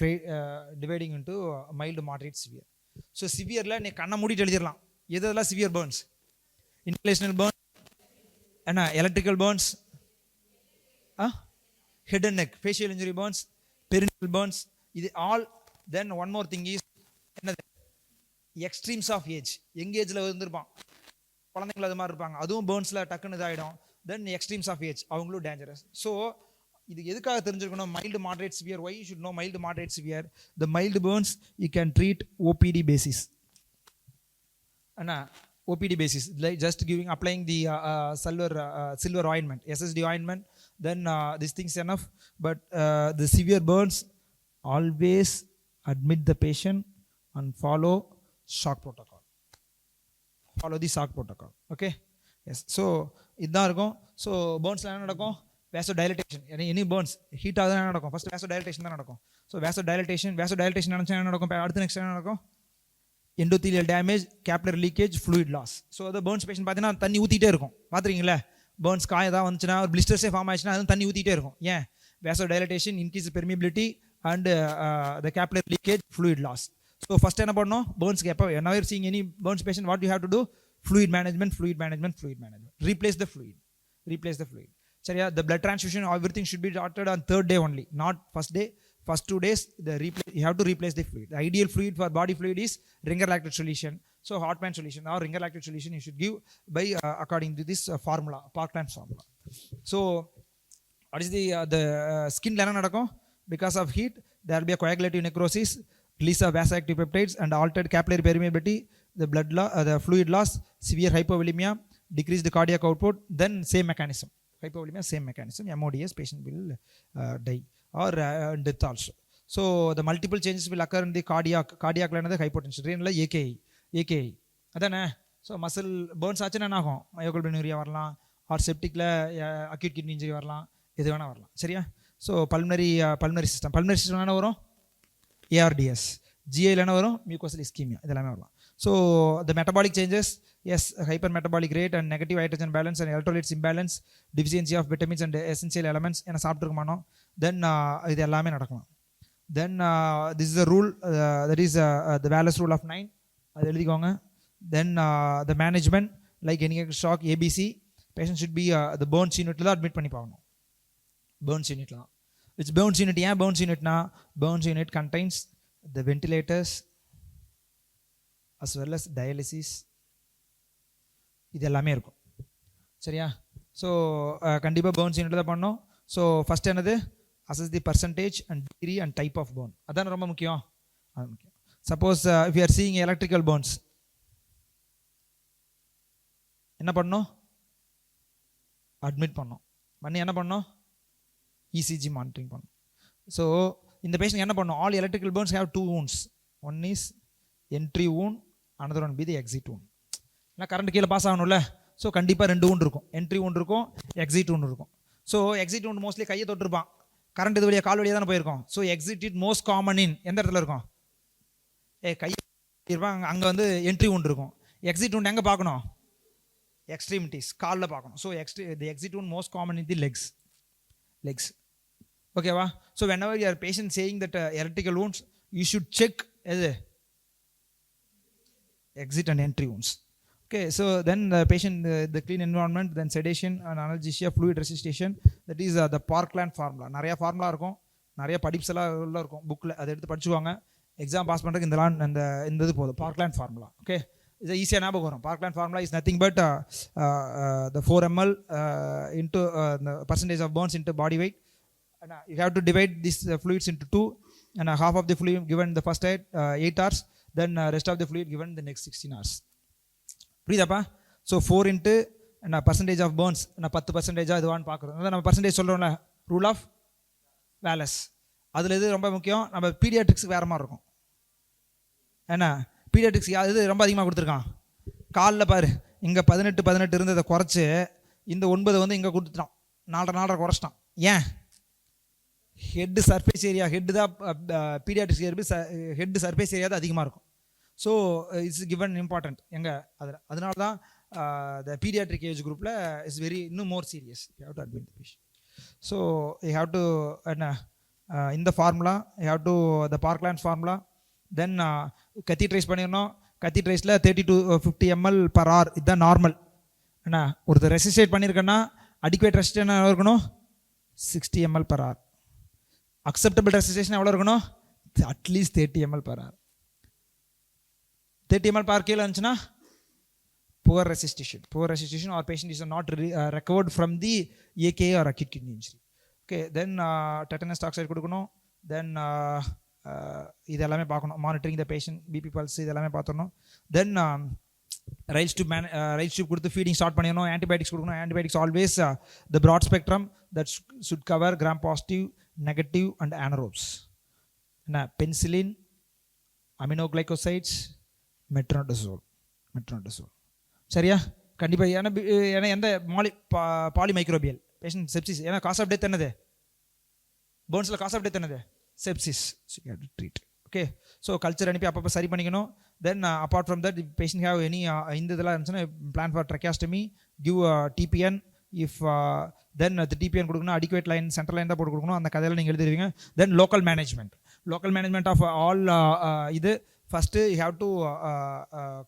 dividing into mild moderate severe. So சிவியரில் நீ கண்ணை மூடிட்டு எழுதிடலாம், எதெல்லாம் சிவியர் பர்ன்ஸ், இன்ஹலேஷனல் பர்ன், என்ன, electrical burns, head and neck, facial injury burns, perineal burns, இது all. Then one more thing is என்னது, எக்ஸ்ட்ரீம்ஸ் ஆஃப் ஏஜ். யங் ஏஜில் இருந்திருப்பான், குழந்தைங்கள அது மாதிரி இருப்பாங்க, அதுவும் பர்ன்ஸில் டக்குன்னு இதாகிடும். தென் எக்ஸ்ட்ரீம்ஸ் ஆஃப் ஏஜ், அவங்களும் டேஞ்சரஸ். ஸோ இது எதுக்காக தெரிஞ்சிருக்கணும், mild moderate severe. Why you should no mild moderate severe? The mild Burns you can treat OPD basis. Anna, OPD basis, like just applying the silver ointment, SSD ointment, then these things enough. But the severe burns, always admit the patient and follow shock protocol. Okay, yes. So இதான் இருக்கும். ஸோ பர்ன்ஸ்ல என்ன நடக்கும், வேசோடைலட்டேஷன். எனி பர்ன்ஸ் ஹீட் ஆகுது என்ன நடக்கும், ஃபர்ஸ்ட் வேசோடைலட்டேஷன் தான் நடக்கும். ஸோ வேசோடைலட்டேஷன் நினச்சா என்ன நடக்கும், அடுத்து நெக்ஸ்ட் என்ன நடக்கும், endothelial damage, capillary leakage, fluid loss. So அதை பர்ன்ஸ் பேஷண்ட் பார்த்தீங்கன்னா தண்ணி ஊற்றிட்டே இருக்கும். பார்த்துருக்கீங்களா, பர்ன்ஸ் காய தான் வந்துச்சுன்னா, ஒரு பிளிஸ்டர்ஸே ஃபார்ம் ஆயிடுச்சுன்னா அதுவும் தண்ணி ஊற்றிட்டே இருக்கும். ஏன், vasodilatation, increase permeability and the capillary leakage, fluid loss. So first என்ன பண்ணணும், பர்ன்ஸ்க்கு எப்போ whenever seeing any burns patient, what you have to do, fluid management. Replace the fluid. சரியா? The blood transfusion, everything should be started on 3rd day only, not first day. First 2 days you have to replace the fluid. The ideal fluid for body fluid is ringer lactate solution. So Hartmann solution or ringer lactate solution you should give by according to this formula, Parkland formula. So what is the skin la nadakum, because of heat there will be a coagulative necrosis, release of vasoactive peptides and altered capillary permeability, the blood loss, the fluid loss, severe hypovolemia, decreased cardiac output. Then same mechanism, hypovolemia, same mechanism, MODS, patient will die or death also. So the multiple changes will occur in the cardiac line of the hypotension, renal AKI adana. So muscle burns ஆச்சுன்னா என்ன ஆகும், மயோகார்டினுரியா வரலாம், ஆர் செப்டிக்ல அக்யூட் கிட்னி இன்ஜரி வரலாம், எது வேணா வரலாம். சரியா? ஸோ பல்மனரி சிஸ்டம் என்ன வரும், ARDS, GIல என்ன வரும், மியூகோசல் இஸ்கீமியா, இதெல்லாமே வரலாம். So the metabolic changes, yes, hypermetabolic rate and negative hydrogen balance and electrolytes imbalance, deficiency of vitamins and essential elements என்ன சாப்பிட்டுருக்க மாட்டோம். தென் இது எல்லாமே நடக்கலாம். Then this is a rule, that is the Wallace rule of 9, அது எழுதிக்கோங்க. Then the management, like any shock, ABC, patient should be the burns unit தான் admit பண்ணி பார்க்கணும். burns unit தான். which burns unit, ஏன் burns unitனா, burns unit contains the ventilators as well as dialysis இது எல்லாமே இருக்கும். சரியா? ஸோ கண்டிப்பாக போன்ஸ் யூனிட் தான் பண்ணோம். ஸோ ஃபஸ்ட் என்னது, assess the percentage and degree and type of burn. அதான் ரொம்ப முக்கியம். அது முக்கியம். Suppose if you are seeing electrical burns என்ன பண்ணோம், அட்மிட் பண்ணோம். பண்ணி என்ன பண்ணோம், இசிஜி மானிட்டரிங் பண்ணோம். ஸோ இந்த பேஷண்ட் என்ன பண்ணோம், all electrical burns have 2 wounds. One is entry wound, another one be the exit wound. ஏன்னா கரண்ட் கீழே பாஸ் ஆகணும்ல. ஸோ கண்டிப்பாக 2 wound இருக்கும், என்ட்ரி wound இருக்கும், எக்ஸிட் wound இருக்கும். ஸோ எக்ஸிட் wound மோஸ்ட்லி கையை தொட்டிருப்பான், கரண்ட் இது வழியாக கால் வழியாக தானே போயிருக்கோம். So exit it most common in எந்த இடத்துல இருக்கும், கை இருப்பாங்க, அங்கே வந்து என்ட்ரி wound இருக்கும். எக்ஸிட் wound எங்கே பார்க்கணும், எக்ஸ்ட்ரீமிட்டிஸ், காலில் பார்க்கணும். So the exit wound most common in the legs. ஓகேவா? So whenever your patient saying that electrical wounds, you should check எது, exit and entry wounds. Okay, so then the patient, the clean environment, then sedation and analgesia, fluid resuscitation, that is the Parkland formula. நிறைய ஃபார்முலா இருக்கும், நிறைய படிப்ஸ் எல்லாம் உள்ள இருக்கும் புக்கில், அதை எடுத்து படிச்சுவாங்க. எக்ஸாம் பாஸ் பண்ணுறதுக்கு இந்த இது போதும், Parkland formula. ஓகே, இது ஈஸியாக ஞாபகம் வரும். Parkland formula is nothing but the 4 ml into the percentage of burns into body weight. And you have to divide these fluids into 2, and half of the fluid given the first 8 hours, then rest of the fluid given the next 16 hours. புரியுதாப்பா? So 4 into percentage of burns, 10% அதுவான்னு பார்க்குறோம். அதான் நம்ம பர்சன்டேஜ் சொல்கிறோம்ல, ரூல் ஆஃப் வேலஸ். அதில் இது ரொம்ப முக்கியம். நம்ம பீடியாட்ரிக்ஸுக்கு வேறு மாதிரி இருக்கும். ஏன்னா பீடியாட்ரிக்ஸ் இது ரொம்ப அதிகமாக கொடுத்துருக்கான். காலில் பாரு, இங்கே 18 இருந்ததை குறைச்சி இந்த 9 வந்து இங்கே கொடுத்துட்டான், 4.5 குறைச்சிட்டான். ஏன்? ஹெட் சர்ஃபேஸ் ஏரியா, ஹெட்டு தான் பீடியாட்ரிக்ஸ் ஹெட் சர்ஃபேஸ் ஏரியா தான் அதிகமாக இருக்கும். ஸோ இட்ஸ் கிவன் இம்பார்ட்டன்ட் எங்கே அதில். அதனால தான் த பீடியாட்ரிக் ஏஜ் குரூப்பில் இஸ் இன்னும் more serious. You have to admit the patient. So you have to இந்த formula, you have to the Parkland formula. Then catheterise பண்ணிடணும். கத்தீட்ரைஸில் 30 to 50 ml per hour, இதுதான் நார்மல். என்ன ஒருத்தர் ரெசிஸ்டேட் பண்ணியிருக்கேன்னா அடிக்குவேட் ரெசிஸ்டேஷன் எவ்வளோ இருக்கணும், 60 ml per hour. Acceptable resuscitation எவ்வளோ இருக்கணும், at least 30 ml per hour. 30 ml per hour கீழே இருந்துச்சுன்னா poor resistation or patient is not recovered from the AKA or acute kidney injury. Okay, then tetanus toxoid கொடுக்கணும். Then இது எல்லாமே பார்க்கணும், monitoring the patient, BP pulse இது எல்லாமே பார்த்துடணும். தென் ரைஸ் டியூப் கொடுத்து ஃபீடிங் ஸ்டார்ட் பண்ணிடணும். ஆன்டிபயோட்டிக்ஸ் கொடுக்கணும். Antibiotics always the broad spectrum that should cover gram positive, negative and anaerobes. என்ன, பென்சிலின், அமினோக்ளைகோசைட்ஸ், மெட்ரோடசோல். சரியா? கண்டிப்பாக. ஏன்னா எந்த பாலிமைக்ரோபியல் பேஷண்ட் செப்சிஸ். ஏன்னா காஸ் ஆஃப் டெத் என்னது, போன்ஸில் காஸ் ஆஃப் டெத் என்னது, sepsis. Treat. Okay, so culture அனுப்பி அப்பப்போ சரி பண்ணிக்கணும். Then apart from that, patient have any இந்த இதெல்லாம் இருந்துச்சுன்னா plan for tracheostomy, give TPN. If then அது டிபிஎன் கொடுக்கணும், அடிக்குவேட் லைன், சென்ட்ரல் லைன் தான் போட்டு கொடுக்கணும். அந்த கதையில் நீங்கள் எழுதிருவீங்க. தென் லோக்கல் மேனேஜ்மெண்ட் ஆஃப் ஆல் இது. First you have to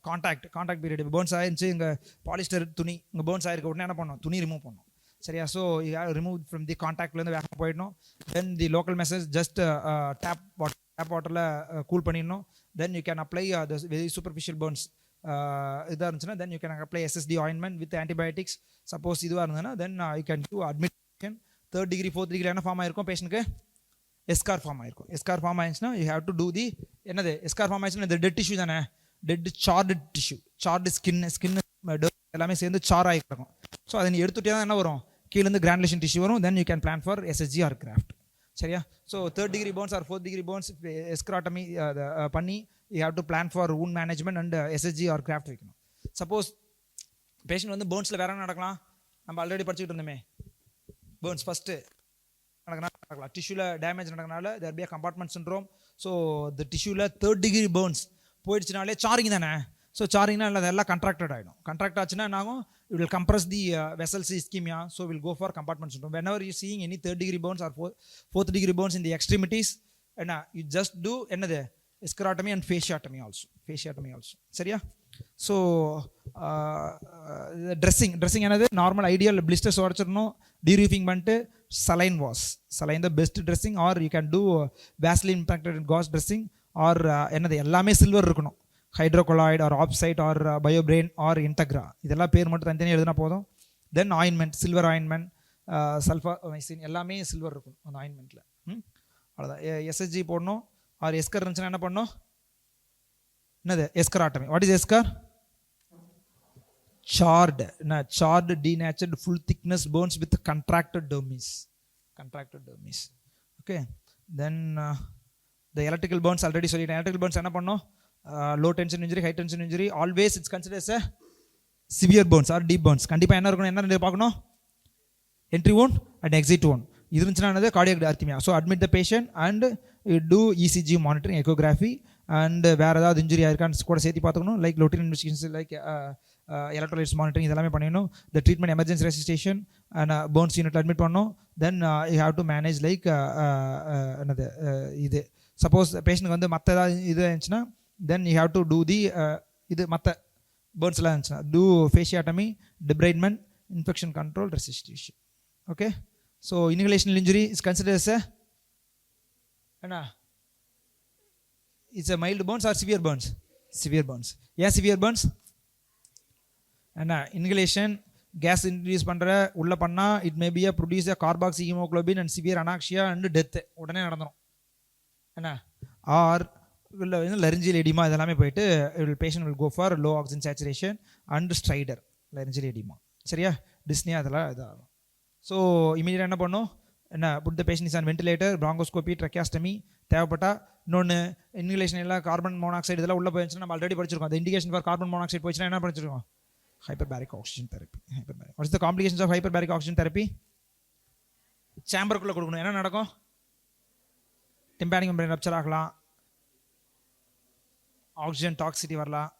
contact period. இப்போ பேர்ன்ஸ் ஆயிருந்துச்சு, இங்கே பாலிஸ்டர் துணி இங்கே பேர்ன்ஸ் ஆகிருக்க உடனே என்ன பண்ணணும், துணி ரிமூவ் பண்ணணும். சரியா? So you have remove from the கான்டாக்ட்லேருந்து வேக போயிடணும். Then the local message just tap வாட்டரில் கூல் பண்ணிடணும். Then you can apply the very superficial burns இதாக இருந்துச்சுன்னா then you can apply SSD ointment with antibiotics. Suppose இதுவாக இருந்ததுன்னா then you can do admission. 3rd degree 4th degree என்ன ஃபார்ம் ஆயிருக்கும் பேஷண்ட்டுக்கு, எஸ்கார் ஃபார்ம் ஆயிருக்கும். எஸ்கார் ஃபார்ம் ஆயிடுச்சுன்னா you have to do the என்னது, எஸ்கார் ஃபார்ம் ஆயிடுச்சுன்னா இந்த டெட் டிஷ்யூ தானே, dead charred tissue, charred skin எல்லாமே சேர்ந்து சார் ஆகி கிடக்கும். ஸோ அதை நீ எடுத்துகிட்டே தான் என்ன வரும், கீழேருந்து கிரானுலேஷன் டிஷ்யூ வரும். Then you can plan for SSG or graft. சரியா? So 3rd degree burns or 4th degree burns escharotomy பண்ணி you have to plan for wound management and SSG or graft வைக்கணும். சப்போஸ் பேஷண்ட் வந்து பேர்ன்ஸில் வேற என்ன நடக்கலாம், நம்ம ஆல்ரெடி படிச்சுக்கிட்டு இருந்தோமே, பேர்ன்ஸ் ஃபஸ்ட்டு நடக்கலாம், டிஷ்யூவில் டேமேஜ் நடக்கனால there be compartment syndrome. So இந்த டிஷ்யூவில் 3rd degree burns போயிடுச்சுனாலே சாரிங் தானே. ஸோ சாரிங்னா எல்லாம் கண்ட்ராக்டட் ஆகிடும். கண்ட்ராக்ட் ஆச்சுன்னா என்ன ஆகும், it will compress the vessels ischemia, so we'll go for compartment syndrome. Whenever you seeing any 3rd degree burns or 4th degree burns in the extremities, you just do என்னது, sclerotomy and fasciotomy also. சரியா? ஸோ ட்ரெஸ்ஸிங் என்னது, நார்மல் ஐடியல் பிளிஸ்டர்ஸ் உடச்சிடணும், டீரூஃபிங் பண்ணிட்டு saline the best dressing. Or you can do Vaseline impacted gauze dressing. Or என்னது, எல்லாமே சில்வர் இருக்கணும். Hydrocolloid or Opsite or Biobrane or Integra, இதெல்லாம் பேர் மட்டும் தனித்தனியாக எழுதினா போதும். Then ointment, silver ointment, sulfamycin எல்லாமே சில்வர் இருக்கும் அந்த ஆயின்மெண்ட்டில். அவ்வளோதான். எஸ்எஸ்ஜி போடணும். ஆர் எஸ்கர் இருந்துச்சுன்னா என்ன பண்ணணும்? என்னது escharotomy? What is eschar? charred, charred denatured full thickness bones with contracted dermis. Okay, then the electrical burns already சொல்லிட்டேன். electrical burns என்ன பண்ணோம்? Low tension injury, high tension injury, always it's considered as a severe burns or deep burns. கண்டிப்பா என்ன இருக்கணும்? என்ன பார்க்கணும்? entry wound and exit wound. இது இருந்துச்சுன்னா cardiac arrhythmia. So admit the patient and do ECG monitoring, echography, and வேற ஏதாவது இன்ஜுரி ஆயிருக்கான்னு கூட சேர்த்து பார்த்துக்கணும். Like routine investigations, like electrolytes monitoring இதெல்லாமே பண்ணிடணும். the treatment emergency resuscitation and bones unit admit பண்ணணும். then you have to manage like என்னது இது சப்போஸ் பேஷண்ட்க்கு வந்து மற்ற ஏதாவது இது இருந்துச்சுன்னா then you have to do the இது மற்ற பேர்ன்ஸ்லாம் இருந்துச்சுன்னா do fasciotomy, debridement, infection control, resuscitation. Okay, so inhalational injury is considered as a it's a mild burns or severe burns? Severe burns. Yeah, severe burns. And inhalation gas introduce பண்ற உள்ள பண்ணா it may be a produce a carboxy hemoglobin and severe anaxia and death உடனே நடந்துரும். என்ன ஆர் laryngeal edema இதெல்லாமே போயிட்டு patient will go for low oxygen saturation and stridor, laryngeal edema. சரியா? dyspnea அதெல்லாம் இதாகும். ஸோ இமீடியட்டாக என்ன பண்ணும்? என்ன put the patient is on ventilator, bronchoscopy, tracheostomy தேவைப்பட்டா. இன்னொன்று இன்ஹலேஷன் எல்லாம் கார்பன் மோனாக்சைடு இதெல்லாம் உள்ள போயிடுச்சுன்னா நம்ம ஆல்ரெடி படிச்சிருக்கோம். அந்த இண்டிகேஷன் ஃபார் கார்பன் மோனாக்சைடு போயிடுச்சுன்னா என்ன படிச்சிருக்கோம்? hyperbaric oxygen therapy. What is the complications of hyperbaric oxygen therapy? சேம்பருக்குள்ளே கொடுக்கணும். என்ன நடக்கும்? tympanic membrane rupture ஆகலாம், ஆக்சிஜன் டாக்ஸிட்டி வரலாம்,